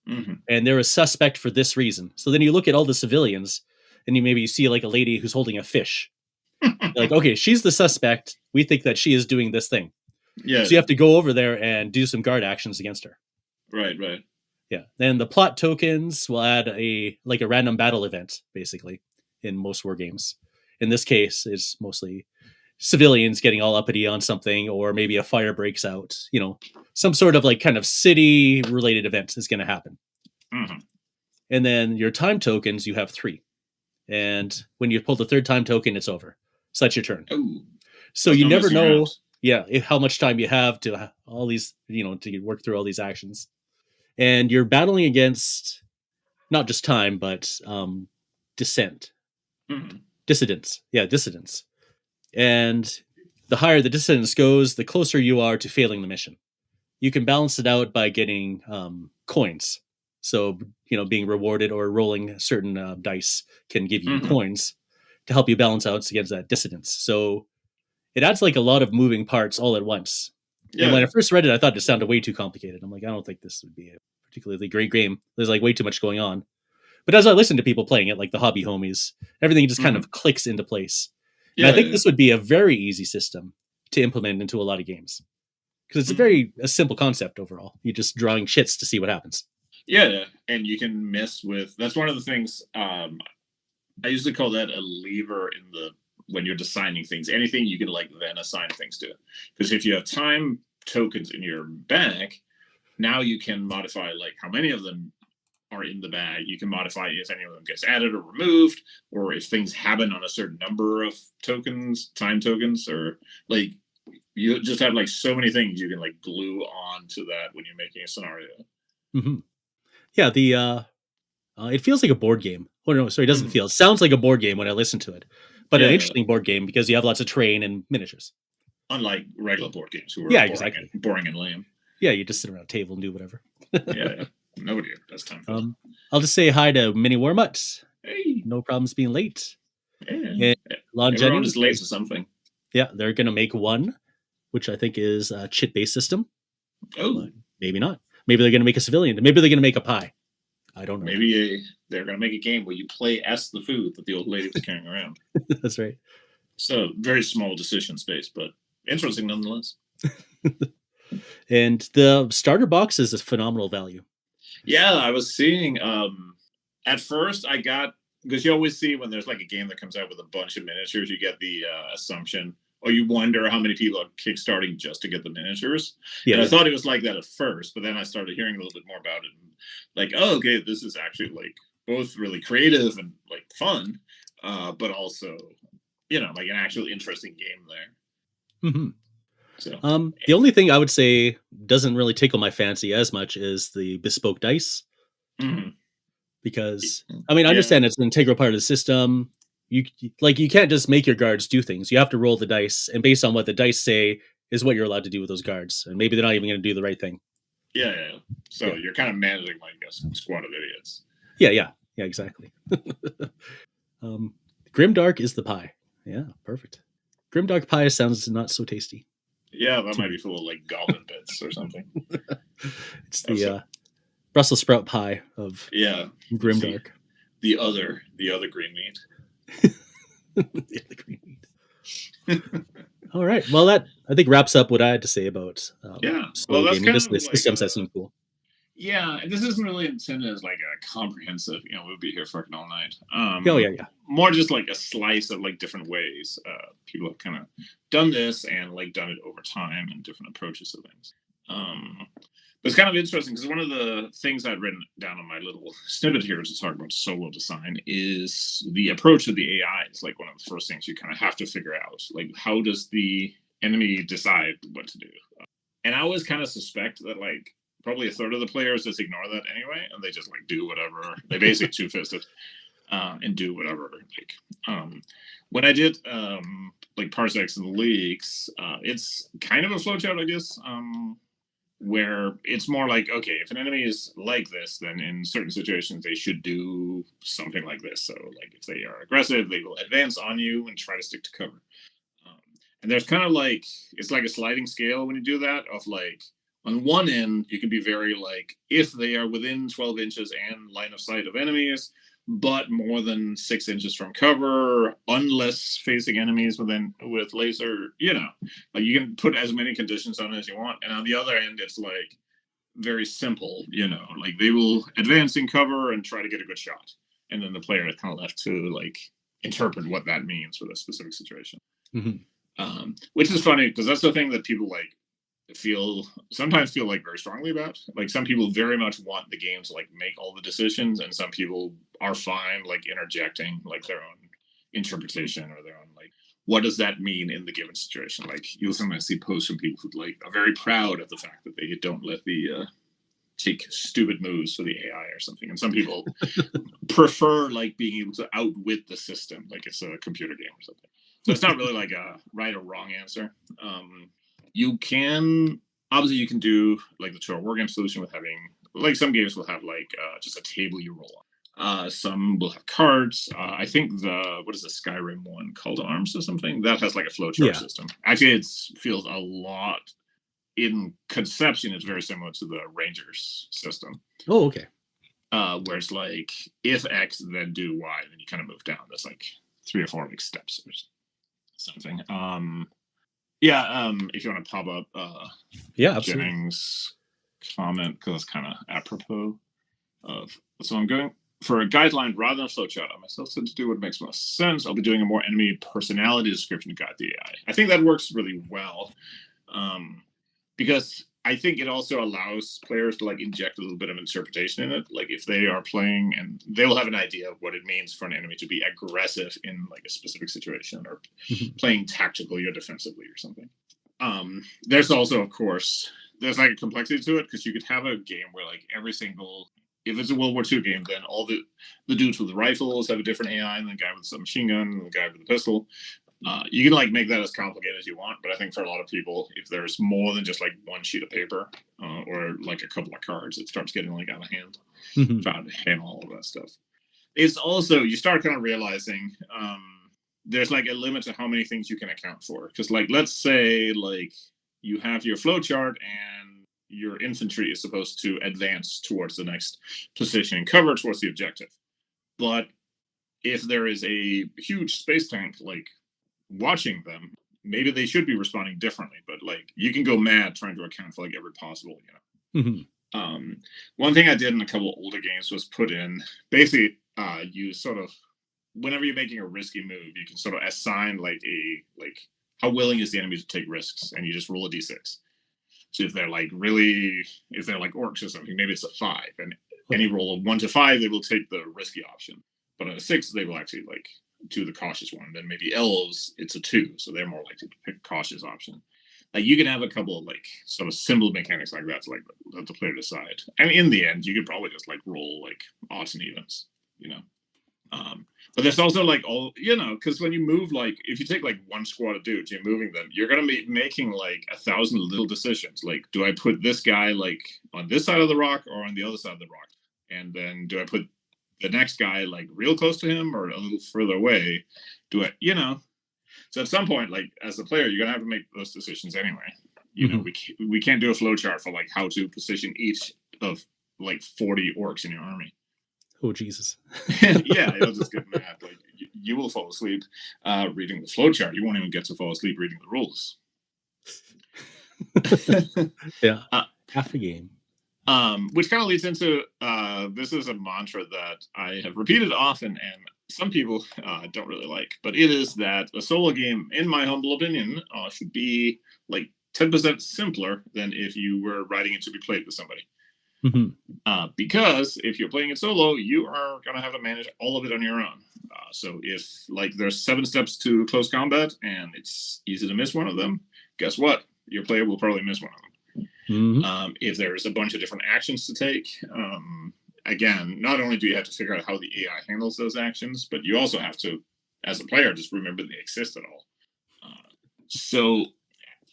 and they're a suspect for this reason. So then you look at all the civilians, and you see like a lady who's holding a fish. Like, okay, she's the suspect. We think that she is doing this thing. Yeah. So you have to go over there and do some guard actions against her. Right. Yeah. Then the plot tokens will add a random battle event, basically, in most war games. In this case, it's mostly civilians getting all uppity on something, or maybe a fire breaks out. Some sort of like kind of city related event is going to happen. And then your time tokens, you have 3. And when you pull the 3rd time token, it's over. So that's your turn. Ooh, so you never know, how much time you have to all these, to work through all these actions. And you're battling against not just time, but dissidents. Yeah, dissidents. And the higher the dissidents goes, the closer you are to failing the mission. You can balance it out by getting coins. So, being rewarded or rolling certain dice can give you coins to help you balance out against that dissidence. So it adds like a lot of moving parts all at once. Yeah. And when I first read it, I thought it sounded way too complicated. I'm like, I don't think this would be a particularly great game. There's like way too much going on. But as I listen to people playing it, like the hobby homies, everything just kind of clicks into place. And I think this would be a very easy system to implement into a lot of games. Because it's a simple concept overall. You're just drawing shits to see what happens. Yeah, and you can mess with. That's one of the things. I usually call that a lever when you're designing things. Anything you can like then assign things to. Because if you have time tokens in your bag, now you can modify like how many of them are in the bag. You can modify if any of them gets added or removed, or if things happen on a certain number of tokens, time tokens, or like you just have like so many things you can like glue on to that when you're making a scenario. Yeah, it feels like a board game. Oh no, sorry, it doesn't feel. It sounds like a board game when I listen to it, but an interesting board game because you have lots of terrain and miniatures. Unlike regular board games, who are boring and lame. Yeah, you just sit around a table and do whatever. Nobody has time for that. I'll just say hi to Mini Warmutt. Hey. No problems being late. Yeah. Everyone is late to something. Yeah, they're going to make one, which I think is a chit-based system. Oh. But maybe not. Maybe they're going to make a civilian. Maybe they're going to make a pie. I don't know. Maybe they're going to make a game where you play as the food that the old lady was carrying around. That's right. So very small decision space, but interesting nonetheless. And the starter box is a phenomenal value. Yeah, I was seeing. At first, I got, because you always see when there's like a game that comes out with a bunch of miniatures, you get the assumption, or you wonder how many people are kickstarting just to get the miniatures. Yeah, and I thought it was like that at first, but then I started hearing a little bit more about it. And like, oh, okay, this is actually like both really creative and like fun, but also, like an actual interesting game there. So, the only thing I would say doesn't really tickle my fancy as much is the bespoke dice. Because I understand it's an integral part of the system. You can't just make your guards do things. You have to roll the dice, and based on what the dice say is what you're allowed to do with those guards. And maybe they're not even going to do the right thing. Yeah. So you're kind of managing like a squad of idiots. Yeah, exactly. Grimdark is the pie. Yeah, perfect. Grimdark pie sounds not so tasty. Yeah, that might be full of like goblin bits or something. It's the Brussels sprout pie of Grimdark. The other green meat. The other green meat. All right. Well, that I think wraps up what I had to say about well, that's kind of the systems that seem cool. Yeah, this isn't really intended as like a comprehensive. We'll be here fucking all night. Yeah. More just like a slice of like different ways people have kind of done this and like done it over time and different approaches to things. But it's kind of interesting because one of the things I'd written down on my little snippet here to talk about solo design is the approach of the AI. It's like one of the first things you kind of have to figure out. Like, how does the enemy decide what to do? And I always kind of suspect that like probably a third of the players just ignore that anyway, and they just like do whatever. They basically two-fisted and do whatever. Like when I did like parsecs and leaks, it's kind of a flowchart, I guess, where it's more like, okay, if an enemy is like this, then in certain situations they should do something like this. So, like if they are aggressive, they will advance on you and try to stick to cover. And there's kind of like, it's like a sliding scale when you do that, of like, on one end, you can be very like, if they are within 12 inches and line of sight of enemies, but more than 6 inches from cover, unless facing enemies with laser, like you can put as many conditions on it as you want. And on the other end, it's like very simple, like they will advance in cover and try to get a good shot. And then the player is kind of left to like interpret what that means for the specific situation. Which is funny because that's the thing that people like sometimes feel like very strongly about. Like some people very much want the game to like make all the decisions, and some people are fine like interjecting like their own interpretation or their own like, what does that mean in the given situation? Like you'll sometimes see posts from people who like are very proud of the fact that they don't let the take stupid moves for the AI or something. And some people prefer like being able to outwit the system like it's a computer game or something. So it's not really like a right or wrong answer. You can do like the Two Hour Wargame solution with having like some games will have like just a table you roll on. Some will have cards. I think what is the Skyrim one called Arms or something that has like a flowchart system. Actually, it feels a lot in conception. It's very similar to the Rangers system. Oh, okay. Where it's like if X, then do Y, then you kind of move down. There's like 3 or 4 like steps or something. If you want to pop up Jennings' comment, because it's kind of apropos of, so I'm going for a guideline rather than a flowchart. I myself tend to do what makes most sense. I'll be doing a more enemy personality description to guide the AI. I think that works really well, because I think it also allows players to like inject a little bit of interpretation in it. Like if they are playing, and they will have an idea of what it means for an enemy to be aggressive in like a specific situation, or playing tactically or defensively or something. There's also, of course, there's like a complexity to it, because you could have a game where like if it's a World War II game, then all the dudes with the rifles have a different AI, and the guy with the machine gun, and the guy with the pistol. You can like make that as complicated as you want, but I think for a lot of people, if there's more than just like one sheet of paper or like a couple of cards, it starts getting like out of hand. Trying to handle all of that stuff. It's also, you start kind of realizing there's like a limit to how many things you can account for. Because like, let's say like you have your flowchart and your infantry is supposed to advance towards the next position and cover towards the objective. But if there is a huge space tank like watching them, maybe they should be responding differently. But like you can go mad trying to account for like every possible, one thing I did in a couple of older games was put in basically you sort of, whenever you're making a risky move, you can sort of assign like how willing is the enemy to take risks, and you just roll a d6. So if they're like orcs or something, maybe it's a 5, and any roll of 1 to 5, they will take the risky option. But on a 6, they will actually like do the cautious one. Then maybe elves, it's a 2, so they're more likely to pick cautious option. Like you can have a couple of like sort of simple mechanics like that to like let the player decide. And in the end, you could probably just like roll like odds and evens, But there's also like all, because when you move, like if you take like one squad of dudes, you're moving them, you're gonna be making like 1,000 little decisions. Like, do I put this guy like on this side of the rock or on the other side of the rock? And then do I put the next guy like real close to him or a little further away? Do I, So at some point, like as a player, you're gonna have to make those decisions anyway. We can't do a flowchart for like how to position each of like 40 orcs in your army. Oh Jesus! Yeah, it'll just get mad. Like you will fall asleep reading the flowchart. You won't even get to fall asleep reading the rules. Yeah, half a game. Which kind of leads into this is a mantra that I have repeated often, and some people don't really like, but it is that a solo game, in my humble opinion, should be like 10% simpler than if you were writing it to be played with somebody. Because if you're playing it solo, you are going to have to manage all of it on your own. So if like there's 7 steps to close combat and it's easy to miss one of them, guess what? Your player will probably miss one of them. If there's a bunch of different actions to take, again, not only do you have to figure out how the AI handles those actions, but you also have to, as a player, just remember they exist at all. So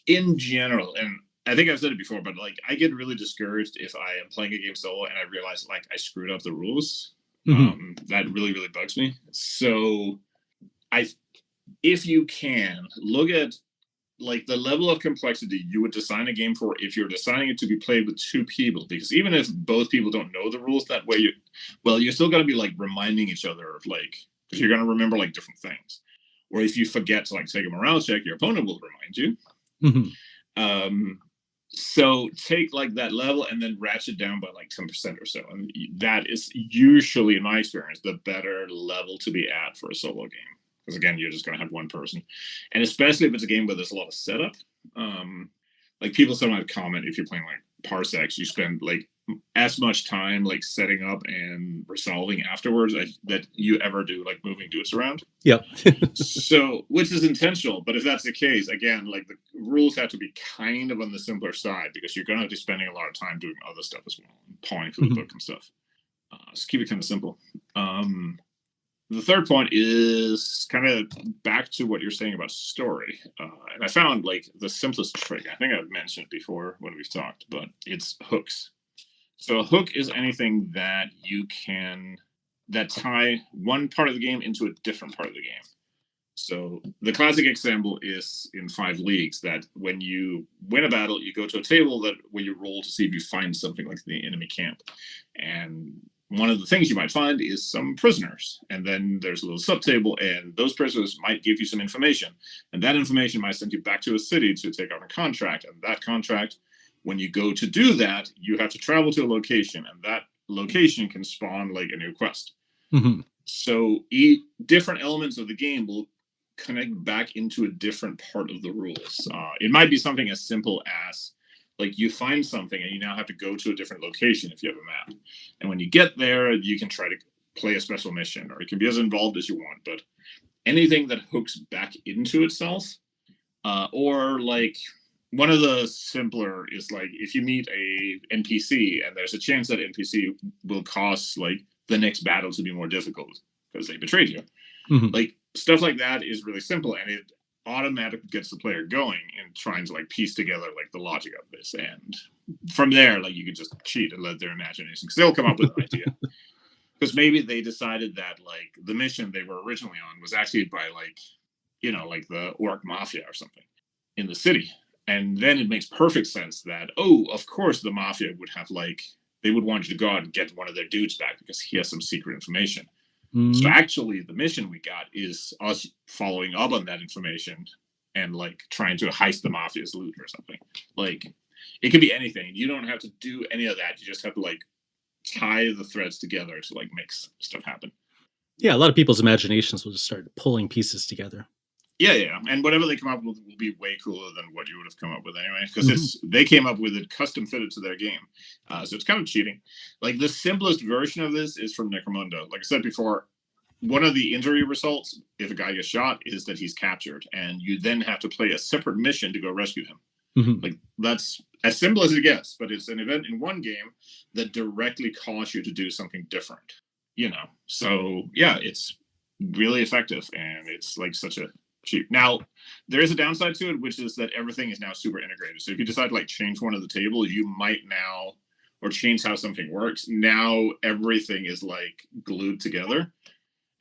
in general, and I think I've said it before, but like I get really discouraged if I am playing a game solo and I realize like I screwed up the rules. That really, really bugs me. So I, if you can look at like the level of complexity you would design a game for if you're designing it to be played with two people, because even if both people don't know the rules that way, you're still going to be like reminding each other of like, because you're going to remember like different things. Or if you forget to like take a morale check, your opponent will remind you. So take like that level and then ratchet down by like 10% or so. And that is usually, in my experience, the better level to be at for a solo game. Because again, you're just going to have one person. And especially if it's a game where there's a lot of setup. Like people sometimes comment if you're playing like Parsecs, you spend like as much time like setting up and resolving afterwards that you ever do like moving dudes around. Yep. So, which is intentional, but if that's the case, again, like the rules have to be kind of on the simpler side because you're going to be spending a lot of time doing other stuff as well, pawing for the book and stuff. So keep it kind of simple. The third point is kind of back to what you're saying about story. And I found like the simplest trick. I think I've mentioned it before when we've talked, but it's hooks. So a hook is anything that you can that tie one part of the game into a different part of the game. So the classic example is in 5 Leagues that when you win a battle, you go to a table that where you roll to see if you find something like the enemy camp. And one of the things you might find is some prisoners. And then there's a little subtable, and those prisoners might give you some information. And that information might send you back to a city to take on a contract. And that contract, when you go to do that, you have to travel to a location, and that location can spawn like a new quest. So different elements of the game will connect back into a different part of the rules. It might be something as simple as like you find something and you now have to go to a different location if you have a map. And when you get there, you can try to play a special mission, or it can be as involved as you want. But anything that hooks back into itself, or like one of the simpler is like if you meet a NPC and there's a chance that NPC will cause like the next battle to be more difficult because they betrayed you. Like stuff like that is really simple, and it automatically gets the player going and trying to like piece together like the logic of this. And from there, like you could just cheat and let their imagination, because they'll come up with an idea. Because maybe they decided that like the mission they were originally on was actually by like, you know, like the orc mafia or something in the city. And then it makes perfect sense that, oh, of course the mafia would have like, they would want you to go out and get one of their dudes back because he has some secret information. So actually the mission we got is us following up on that information and like trying to heist the mafia's loot or something. Like it could be anything. You don't have to do any of that. You just have to like tie the threads together to like make stuff happen. Yeah, a lot of people's imaginations will just start pulling pieces together. Yeah. And whatever they come up with will be way cooler than what you would have come up with anyway, because they came up with it custom fitted to their game. So it's kind of cheating. Like the simplest version of this is from Necromunda. Like I said before, one of the injury results, if a guy gets shot, is that he's captured, and you then have to play a separate mission to go rescue him. Like that's as simple as it gets, but it's an event in one game that directly calls you to do something different. You know, so yeah, it's really effective, and it's like such a cheap. Now, there is a downside to it, which is that everything is now super integrated. So if you decide to like change one of the tables, you might now, or change how something works, now everything is like glued together.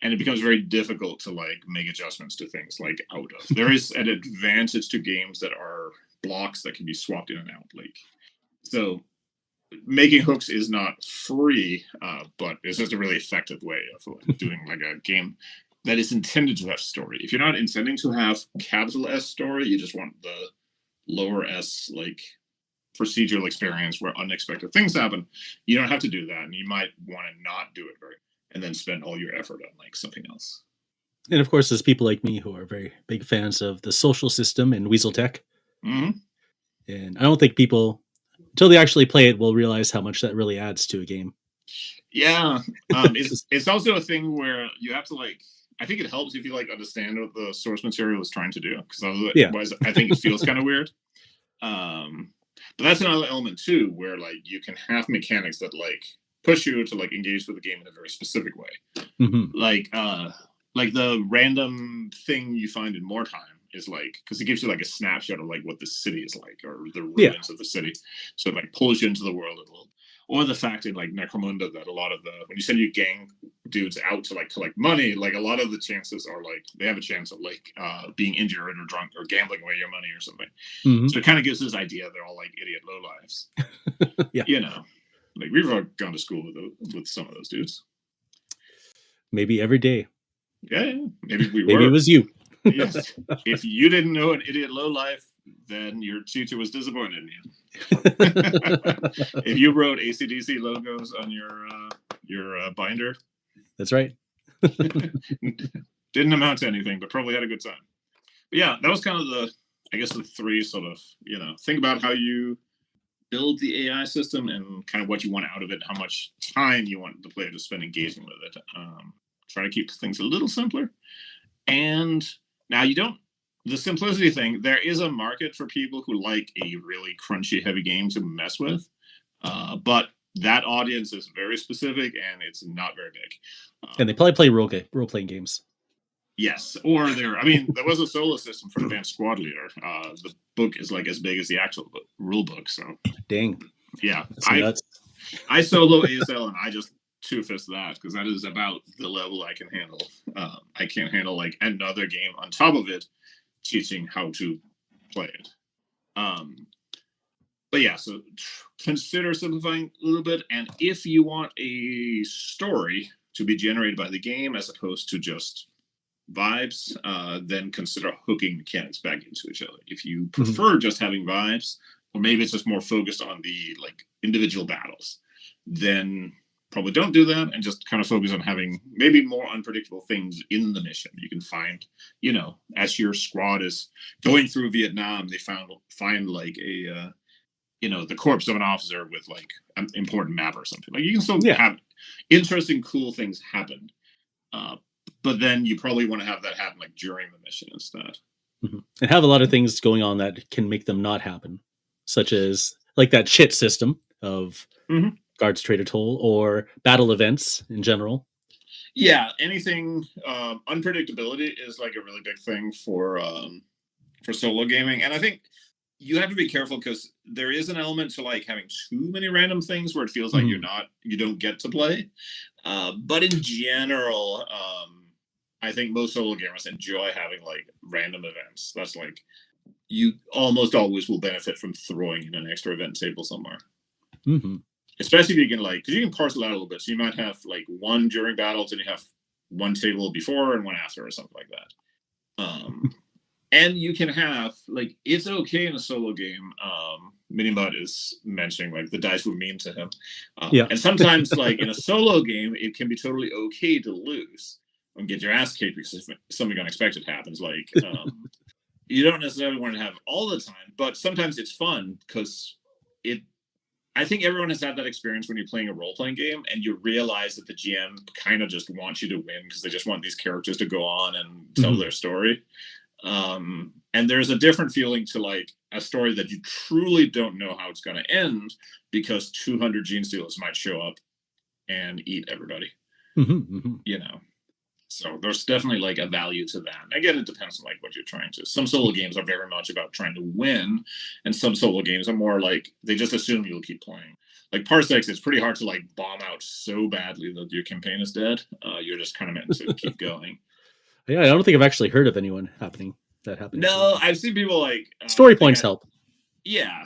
And it becomes very difficult to like make adjustments to things like out of. There is an advantage to games that are blocks that can be swapped in and out. Like, so making hooks is not free, but it's just a really effective way of like, doing like a game that is intended to have story. If you're not intending to have capital S story, you just want the lower S like procedural experience where unexpected things happen. You don't have to do that, and you might want to not do it very, and then spend all your effort on like something else. And of course, there's people like me who are very big fans of the social system and Weaseltech. And I don't think people, until they actually play it, will realize how much that really adds to a game. Yeah, it's also a thing where you have to like. I think it helps if you like understand what the source material is trying to do, because otherwise, I think it feels kind of weird. But that's another element too, where like you can have mechanics that like push you to like engage with the game in a very specific way. Like the random thing you find in Mordheim is like, because it gives you like a snapshot of like what the city is like, or the ruins of the city. So it like pulls you into the world a little. Or the fact in like Necromunda that a lot of when you send your gang dudes out to like collect money, like a lot of the chances are like they have a chance of like being injured or drunk or gambling away your money or something. Mm-hmm. So it kind of gives this idea they're all like idiot lowlives. Yeah, you know, like we've all gone to school with some of those dudes. Maybe every day. Yeah, maybe we maybe were. It was you. Yes. If you didn't know an idiot lowlife, then your teacher was disappointed in you. If you wrote AC/DC logos on your binder, that's right. Didn't amount to anything, but probably had a good time. But yeah, that was kind of the three sort of, think about how you build the AI system and kind of what you want out of it, how much time you want the player to spend engaging with it. Try to keep things a little simpler. And now the simplicity thing, there is a market for people who like a really crunchy, heavy game to mess with. But that audience is very specific and it's not very big. And they probably play role-playing games. Yes. Or there was a solo system for Advanced Squad Leader. The book is like as big as the actual rule book. So dang. Yeah. I solo ASL and I just two-fist that because that is about the level I can handle. I can't handle like another game on top of it teaching how to play it. But yeah, so consider simplifying a little bit. And if you want a story to be generated by the game as opposed to just vibes, then consider hooking mechanics back into each other. If you prefer just having vibes, or maybe it's just more focused on the like individual battles, then probably don't do that and just kind of focus on having maybe more unpredictable things in the mission. You can find, as your squad is going through Vietnam, they find like a, the corpse of an officer with like an important map or something. Like you can still have interesting, cool things happen. But then you probably want to have that happen like during the mission instead. Mm-hmm. And have a lot of things going on that can make them not happen, such as like that shit system of guards traitor toll or battle events in general. Yeah, anything unpredictability is like a really big thing for solo gaming, and I think you have to be careful because there is an element to like having too many random things where it feels like you don't get to play. But in general, I think most solo gamers enjoy having like random events. That's like you almost always will benefit from throwing in an extra event table somewhere. Mm-hmm. Especially if you can because you can parcel out a little bit. So you might have like one during battles and you have one table before and one after or something like that. And you can have like, it's okay in a solo game. Minimud is mentioning like the dice were mean to him. And sometimes like in a solo game, it can be totally okay to lose and get your ass kicked because something unexpected happens. Like you don't necessarily want to have all the time, but sometimes it's fun because I think everyone has had that experience when you're playing a role-playing game and you realize that the GM kind of just wants you to win because they just want these characters to go on and tell their story. And there's a different feeling to like a story that you truly don't know how it's going to end because 200 gene stealers might show up and eat everybody. So there's definitely like a value to that. Again, it depends on like what you're trying to. Some solo games are very much about trying to win, and some solo games are more like they just assume you'll keep playing. Like Parsecs, it's pretty hard to like bomb out so badly that your campaign is dead. You're just kind of meant to keep going. Yeah, I don't think I've actually heard of anyone happening. No, I've seen people like story points help. Yeah.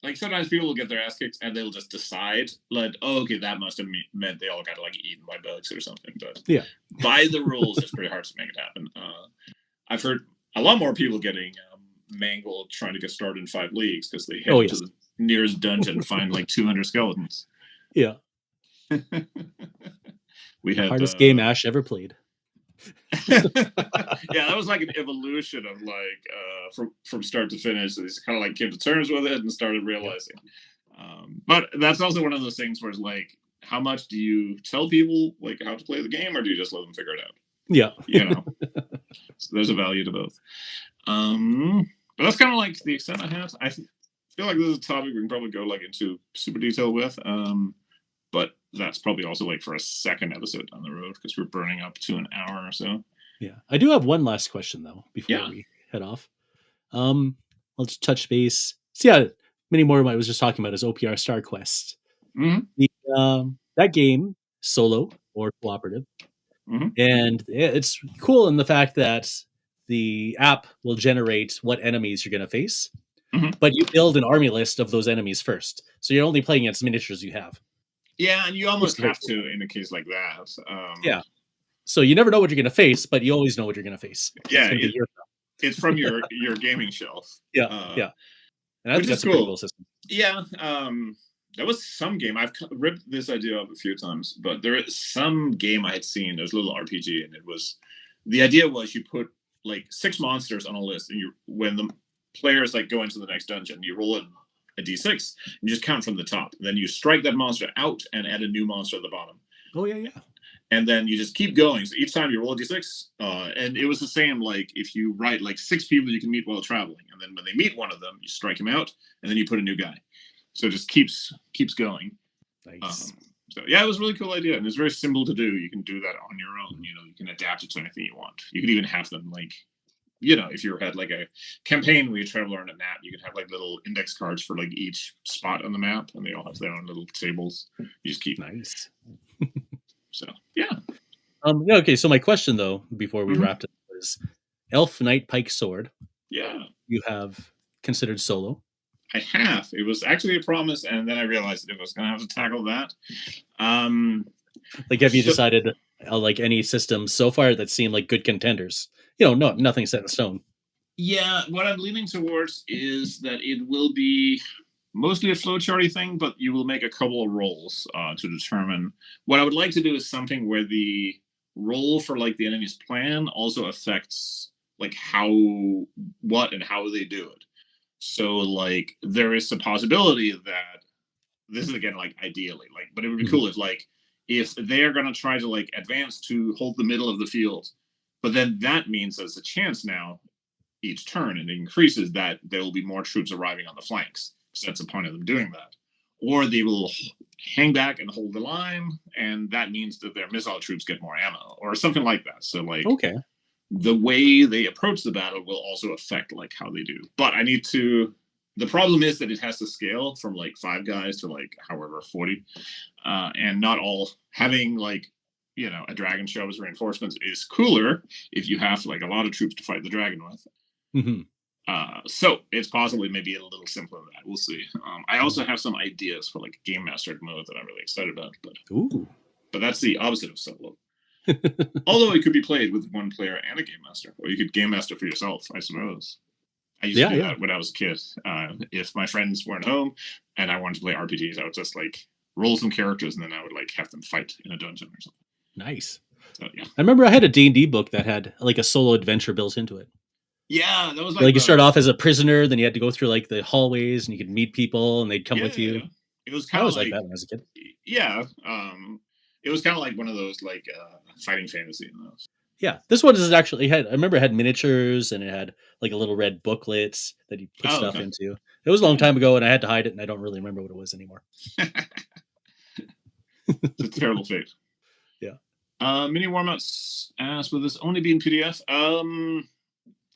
Like sometimes people will get their ass kicked and they'll just decide like, oh, okay, that must have meant they all got like eaten by bugs or something. But by the rules, it's pretty hard to make it happen. I've heard a lot more people getting mangled trying to get started in 5 leagues because they head to the nearest dungeon and find like 200 skeletons. Yeah. We had hardest game Ash ever played. That was like an evolution of like from start to finish. So he's kind of like came to terms with it and started realizing. But that's also one of those things where it's like, how much do you tell people like how to play the game, or do you just let them figure it out? Yeah, So there's a value to both. But that's kind of like the extent I have. I feel like this is a topic we can probably go like into super detail with. But that's probably also like for a second episode down the road because we're burning up to an hour or so. Yeah. I do have one last question though before Yeah. we head off. Let's touch base. So yeah, many more of what I was just talking about is OPR Star Quest. Hmm. That game, solo or cooperative, Hmm. and it's cool in the fact that the app will generate what enemies you're going to face, Hmm. but you build an army list of those enemies first. So you're only playing against miniatures you have. Yeah, and you Which almost is very have cool. to in a case like that. Yeah. So you never know what you're going to face, but you always know what you're going to face. It's Yeah, going to be your it's from your gaming shelf. yeah, Uh, yeah. And I which think is that's a pretty cool. cool system. Yeah, there was some game I've ripped this idea up a few times, but there is some game I had seen. There was a little RPG, and it was the idea was you put like 6 monsters on a list, and you when the players like go into the next dungeon, you roll a d6, and you just count from the top. Then you strike that monster out and add a new monster at the bottom. Oh yeah, yeah. And then you just keep going. So each time you roll a d6, and it was the same. Like if you write like 6 people you can meet while traveling, and then when they meet one of them, you strike him out, and then you put a new guy. So it just keeps going. Nice. So yeah, it was a really cool idea, and it's very simple to do. You can do that on your own. You know, you can adapt it to anything you want. You could even have them like, if you had like a campaign where you travel around a map, you could have like little index cards for like each spot on the map, and they all have their own little tables. You just keep Nice. So yeah. Yeah, okay, so my question though, before we Mhm. wrapped it, was Elf Knight Pike Sword. Yeah. You have considered solo. I have. It was actually a promise, and then I realized that I was going to have to tackle that. Like, have you So, decided like any systems so far that seem like good contenders? No, nothing set in stone. yeah, what I'm leaning towards is that it will be mostly a flowcharty thing, but you will make a couple of rolls to determine. What I would like to do is something where the roll for like the enemy's plan also affects like what and how they do it. So like there is a possibility that this is again like ideally like, but it would be Mhm. cool if they're gonna try to like advance to hold the middle of the field, but then that means there's a chance now each turn and it increases that there will be more troops arriving on the flanks because that's the point of them doing that, or they will hang back and hold the line, and that means that their missile troops get more ammo or something like that. So like Okay. the way they approach the battle will also affect like how they do. But I need to. The problem is that it has to scale from like 5 guys to like however 40, and not all having like a dragon show as reinforcements is cooler if you have like a lot of troops to fight the dragon with. Hmm. So it's possibly maybe a little simpler than that. We'll see. I also have some ideas for like game mastered mode that I'm really excited about, Ooh. but that's the opposite of solo. Although it could be played with one player and a game master, or you could game master for yourself, I suppose. I used to do that when I was a kid. If my friends weren't home and I wanted to play RPGs, I would just like roll some characters and then I would like have them fight in a dungeon or something. Nice. So yeah. I remember I had a D&D book that had like a solo adventure built into it. Yeah, that was like Like you start off as a prisoner, then you had to go through like the hallways and you could meet people and they'd come with you. It was I kind of was like like that when I was a kid. yeah, it was kind of like one of those like fighting fantasy in those. Yeah, this one is actually had. I remember it had miniatures and it had like a little red booklets that you put Oh, stuff okay. into. It was a long time ago, and I had to hide it, and I don't really remember what it was anymore. It's a terrible fate. Yeah. Mini warm-ups asked, will this only be in PDF?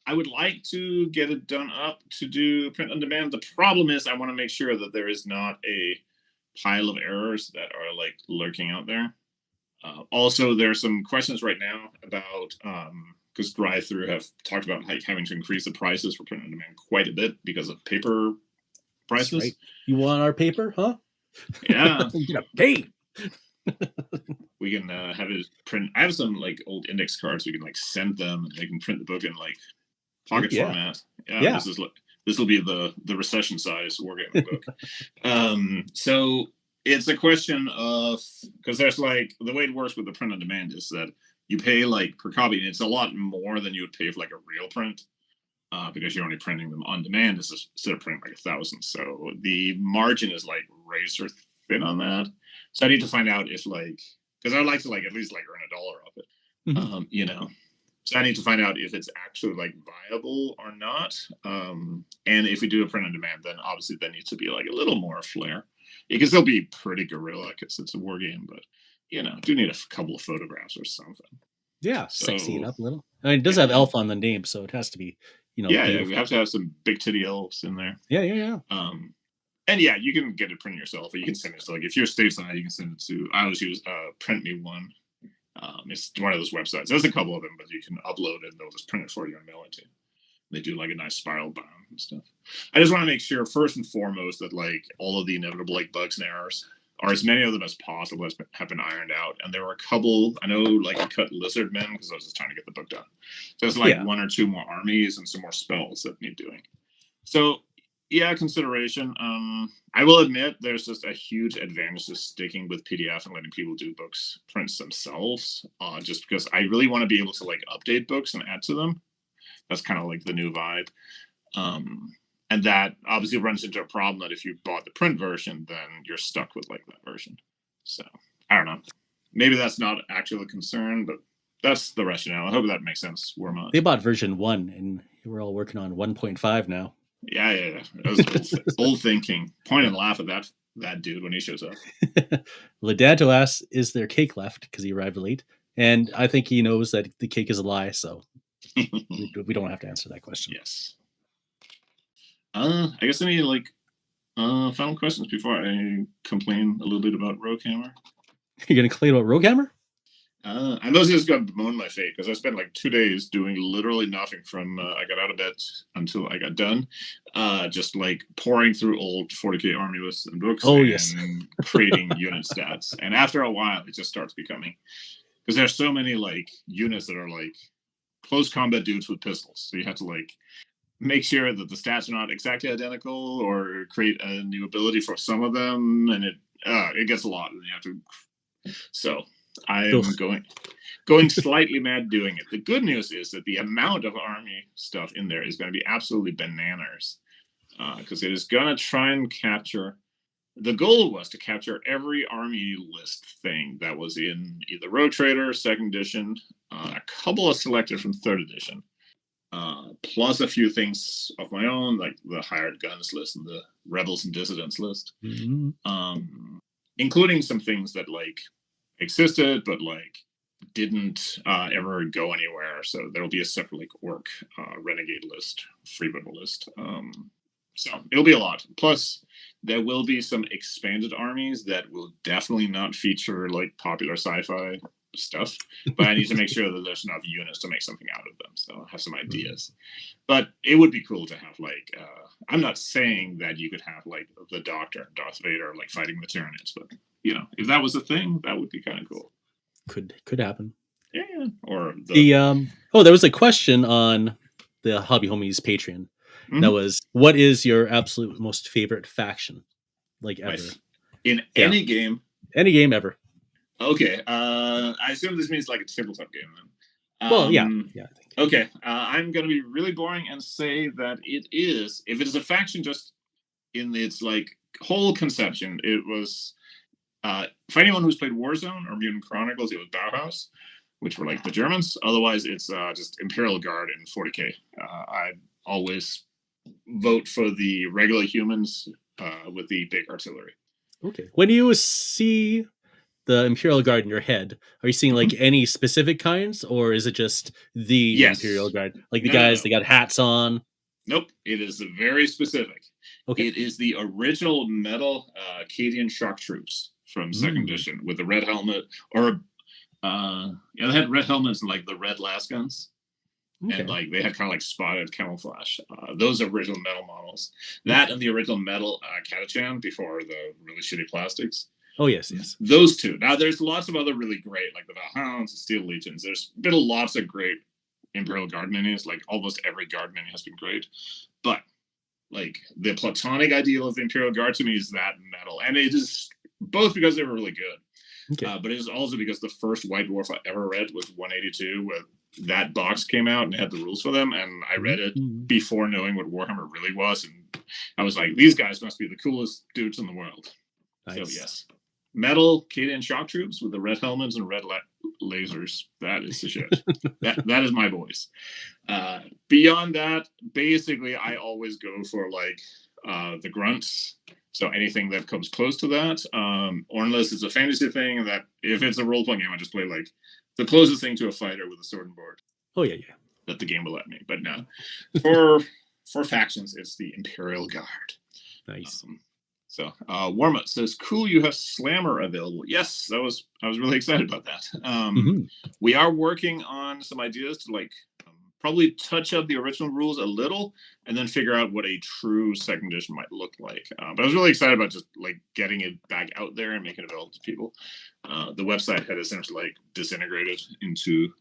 I would like to get it done up to do print on demand. The problem is I want to make sure that there is not a pile of errors that are like lurking out there. Also, there's some questions right now about because drive-through have talked about like having to increase the prices for print on demand quite a bit because of paper prices. Right. You want our paper, huh? Yeah. Get a pay. We can have it print. I have some like old index cards. We can like send them, and they can print the book in like pocket format. Yeah. This will be the recession size Wargaming book. So it's a question of because there's like the way it works with the print on demand is that you pay like per copy, and it's a lot more than you would pay for like a real print. Because you're only printing them on demand instead of printing like 1,000. So the margin is like razor thin on that. So I need to find out if like because I'd like to like at least like earn $1 off it. Mm-hmm. So I need to find out if it's actually like viable or not. And if we do a print on demand, then obviously there needs to be like a little more flair. It can still be pretty guerrilla because it's a war game, but do need a couple of photographs or something. Yeah, sexy it So up a little. I mean, it does have elf on the name, so it has to be, yeah, we beautiful. have to have some big titty elves in there. Yeah. And yeah, you can get it printed yourself, or you can send it. So like if you're stateside, you can send it to. I always use Print Me One. It's one of those websites. There's a couple of them, but you can upload it and they'll just print it for you and mail it to you. They do like a nice spiral bound and stuff. I just want to make sure first and foremost that like all of the inevitable like bugs and errors, or as many of them as possible, have been ironed out. And there were a couple. I know like I cut lizard men because I was just trying to get the book done. So there's like one or two more armies and some more spells that need doing. So yeah, consideration. I will admit there's just a huge advantage to sticking with PDF and letting people do books prints themselves. Just because I really want to be able to like update books and add to them. That's kind of like the new vibe. And that obviously runs into a problem that if you bought the print version, then you're stuck with like that version. So I don't know. Maybe that's not actually a concern, but that's the rationale. I hope that makes sense. They bought version 1, and we're all working on 1.5 now. Yeah. That was old thinking. Point and laugh at that dude when he shows up. Ledanto asks, "Is there cake left?" Because he arrived late, and I think he knows that the cake is a lie, so we don't have to answer that question. Yes. I guess any like final questions before I complain a little bit about Roguehammer. You're gonna complain about Roguehammer? I'm mostly just gonna bemoan my fate because I spent like 2 days doing literally nothing from I got out of bed until I got done, just like pouring through old 40k army lists and books and creating unit stats. And after a while, it just starts becoming because there's so many like units that are like close combat dudes with pistols, so you have to like make sure that the stats are not exactly identical or create a new ability for some of them, and it gets a lot, and you have to. So I'm going slightly mad doing it. The good news is that the amount of army stuff in there is going to be absolutely bananas because it is going to try and capture. The goal was to capture every army list thing that was in either Rogue Trader, 2nd edition, a couple of selected from 3rd edition, plus a few things of my own, like the hired guns list and the rebels and dissidents list, including some things that like existed but like didn't ever go anywhere. So there will be a separate like orc renegade list, freebooter list. So it'll be a lot. Plus there will be some expanded armies that will definitely not feature like popular sci-fi stuff, but I need to make sure that there's enough units to make something out of them. So I have some ideas, but it would be cool to have like I'm not saying that you could have like the Doctor and Darth Vader like fighting the Tyranids, but if that was a thing, that would be kind of cool. Could happen. Yeah. Or there was a question on the Hobby Homies Patreon that was, what is your absolute most favorite faction, like ever in any game? Any game ever. Okay. I assume this means like a tabletop game then. Well, yeah. I think. Okay. I'm going to be really boring and say that it is, if it is a faction just in its like whole conception, it was, for anyone who's played Warzone or Mutant Chronicles, it was Bauhaus, which were like the Germans. Otherwise, it's just Imperial Guard in 40k. I always vote for the regular humans with the big artillery. Okay. When you see the Imperial Guard in your head, are you seeing like any specific kinds, or is it just the Imperial Guard? Like the guys, they got hats on? Nope. It is very specific. Okay. It is the original metal Acadian shock troops from 2nd edition with the red helmet, or they had red helmets and like the red lasguns. Okay. And like they had kind of like spotted camouflage. Those original metal models. That and the original metal Catachan before the really shitty plastics. Oh, yes. Those two. Now, there's lots of other really great, like the Valhounds, the Steel Legions. There's been lots of great Imperial Guard minis. Like almost every Guard mini has been great. But like the platonic ideal of the Imperial Guard to me is that metal. And it is both because they were really good. Okay. But it is also because the first White Dwarf I ever read was 182, where that box came out and had the rules for them. And I read it before knowing what Warhammer really was. And I was like, these guys must be the coolest dudes in the world. Nice. So, yes. Metal Acadian shock troops with the red helmets and red lasers. That is the shit. that is my voice. Beyond that, basically, I always go for like the grunts. So anything that comes close to that, or unless it's a fantasy thing, that if it's a role-playing game, I just play like the closest thing to a fighter with a sword and board. Oh yeah. That the game will let me. But no, for factions, it's the Imperial Guard. Nice. So Warmut says, "Cool, you have Slammer available." Yes, I was really excited about that. We are working on some ideas to like probably touch up the original rules a little, and then figure out what a true second edition might look like. But I was really excited about just like getting it back out there and making it available to people. The website had essentially like disintegrated into.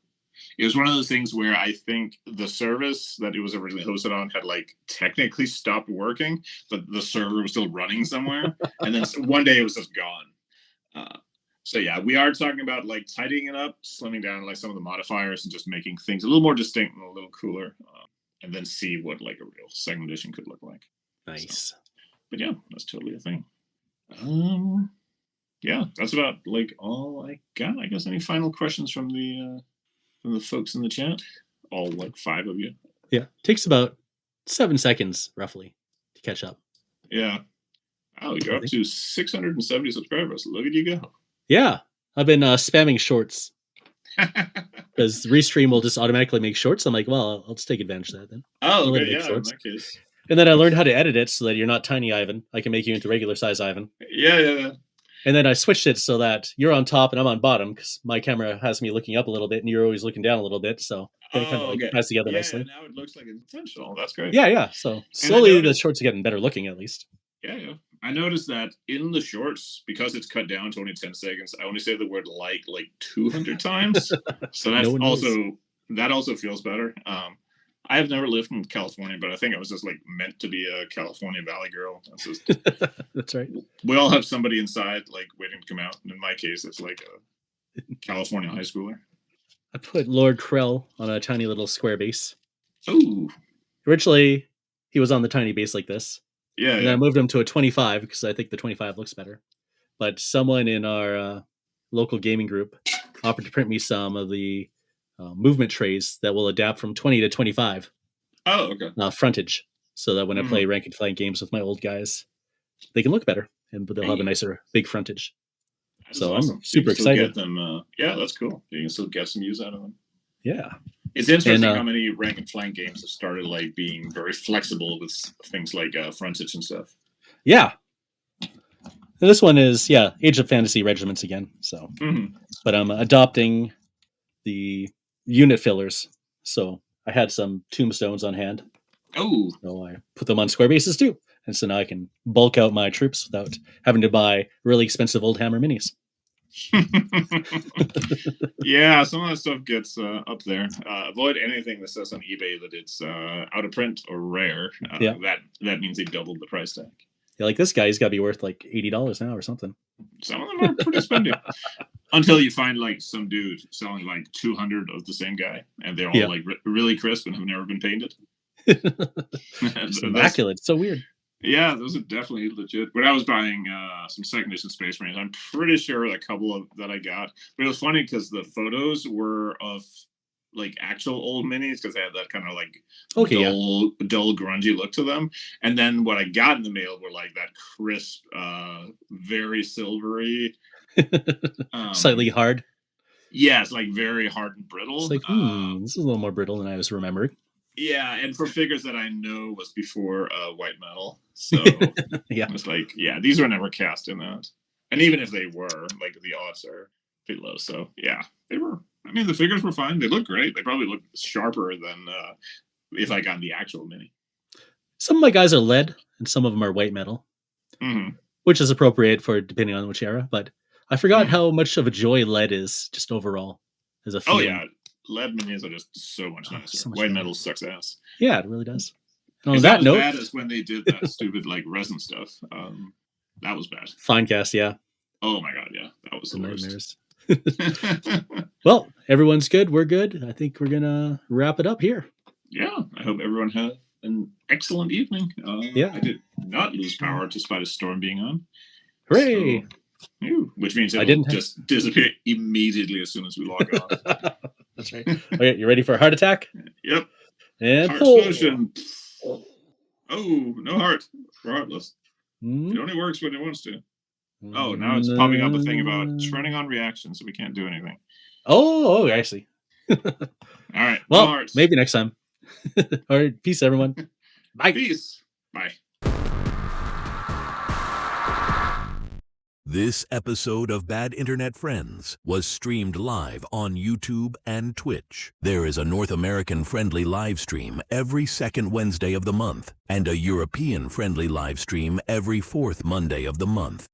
It was one of those things where I think the service that it was originally hosted on had like technically stopped working, but the server was still running somewhere. And then one day it was just gone. So yeah, we are talking about like tidying it up, slimming down like some of the modifiers and just making things a little more distinct and a little cooler. And then see what like a real second edition could look like. Nice. So, but yeah, that's totally a thing. Yeah, that's about like all I got. I guess any final questions from the folks in the chat? All like 5 of you. Yeah, takes about 7 seconds roughly to catch up. Yeah. Oh, you're up to 670 subscribers. Look at you go. Yeah, I've been spamming shorts because Restream will just automatically make shorts. I'm like, well, I'll just take advantage of that then. Oh, okay, yeah, shorts. In that case. And then I learned how to edit it so that you're not tiny Ivan. I can make you into regular size Ivan. Yeah. And then I switched it so that you're on top and I'm on bottom because my camera has me looking up a little bit and you're always looking down a little bit. So it kind of like ties together nicely. Now it looks like it's intentional. That's great. Yeah. So slowly the shorts are getting better looking at least. Yeah. I noticed that in the shorts, because it's cut down to only 10 seconds, I only say the word like 200 times. So that's that also feels better. I have never lived in California, but I think I was just like meant to be a California Valley girl. That's just that's right. We all have somebody inside like waiting to come out. And in my case, it's like a California high schooler. I put Lord Krell on a tiny little square base. Oh. Originally, he was on the tiny base like this. Yeah. And then I moved him to a 25 because I think the 25 looks better. But someone in our local gaming group offered to print me some of the movement trays that will adapt from 20 to 25. Oh, okay. Frontage, so that when I play rank and flank games with my old guys, they can look better, and they'll have a nicer big frontage. So awesome. I'm super excited. Get them, yeah, that's cool. You can still get some use out of them. Yeah. It's interesting how many rank and flank games have started like being very flexible with things like frontage and stuff. Yeah. And this one is Age of Fantasy regiments again. So, but I'm adopting the unit fillers. So I had some tombstones on hand. Oh. So I put them on square bases too. And so now I can bulk out my troops without having to buy really expensive old hammer minis. Yeah, some of that stuff gets up there. Avoid anything that says on eBay that it's out of print or rare. That means they doubled the price tag. Yeah, like this guy, he's got to be worth like $80 now or something. Some of them are pretty spendy. Until you find like some dude selling like 200 of the same guy, and they're all like really crisp and have never been painted. It's immaculate. It's so weird. Yeah, those are definitely legit. When I was buying some second edition Space Marines, I'm pretty sure a couple of that I got. But it was funny because the photos were of like actual old minis because they had that kind of like dull, grungy look to them. And then what I got in the mail were like that crisp, very silvery, slightly hard. Yeah, it's like very hard and brittle. It's like, this is a little more brittle than I was remembering. Yeah, and for figures that I know was before white metal. So it's like, these were never cast in that. And even if they were, like the odds are pretty low. So yeah, they were. I mean, the figures were fine. They look great. They probably look sharper than if I got the actual mini. Some of my guys are lead, and some of them are white metal, which is appropriate for depending on which era. But I forgot how much of a joy lead is just overall as a feeling. Oh yeah. Lead minis are just so much nicer. So much white metal sucks ass. Yeah, it really does. And on that note, bad as when they did that stupid like resin stuff. That was bad. Finecast, yeah. Oh my god, yeah, that was the worst. Well, everyone's good. We're good. I think we're gonna wrap it up here. Yeah, I hope everyone had an excellent evening. I did not lose power despite a storm being on. Hooray! So, which means it will just disappear immediately as soon as we log off. That's right. Okay, you ready for a heart attack? Yep. And heart explosion. Oh, no heart. We're heartless. It only works when it wants to. Oh, now it's popping up a thing about turning on reactions, so we can't do anything. Oh, I see. All right. No Well, hearts. maybe next time. All right. Peace, everyone. Bye. Peace. Bye. This episode of Bad Internet Friends was streamed live on YouTube and Twitch. There is a North American-friendly live stream every second Wednesday of the month and a European-friendly live stream every fourth Monday of the month.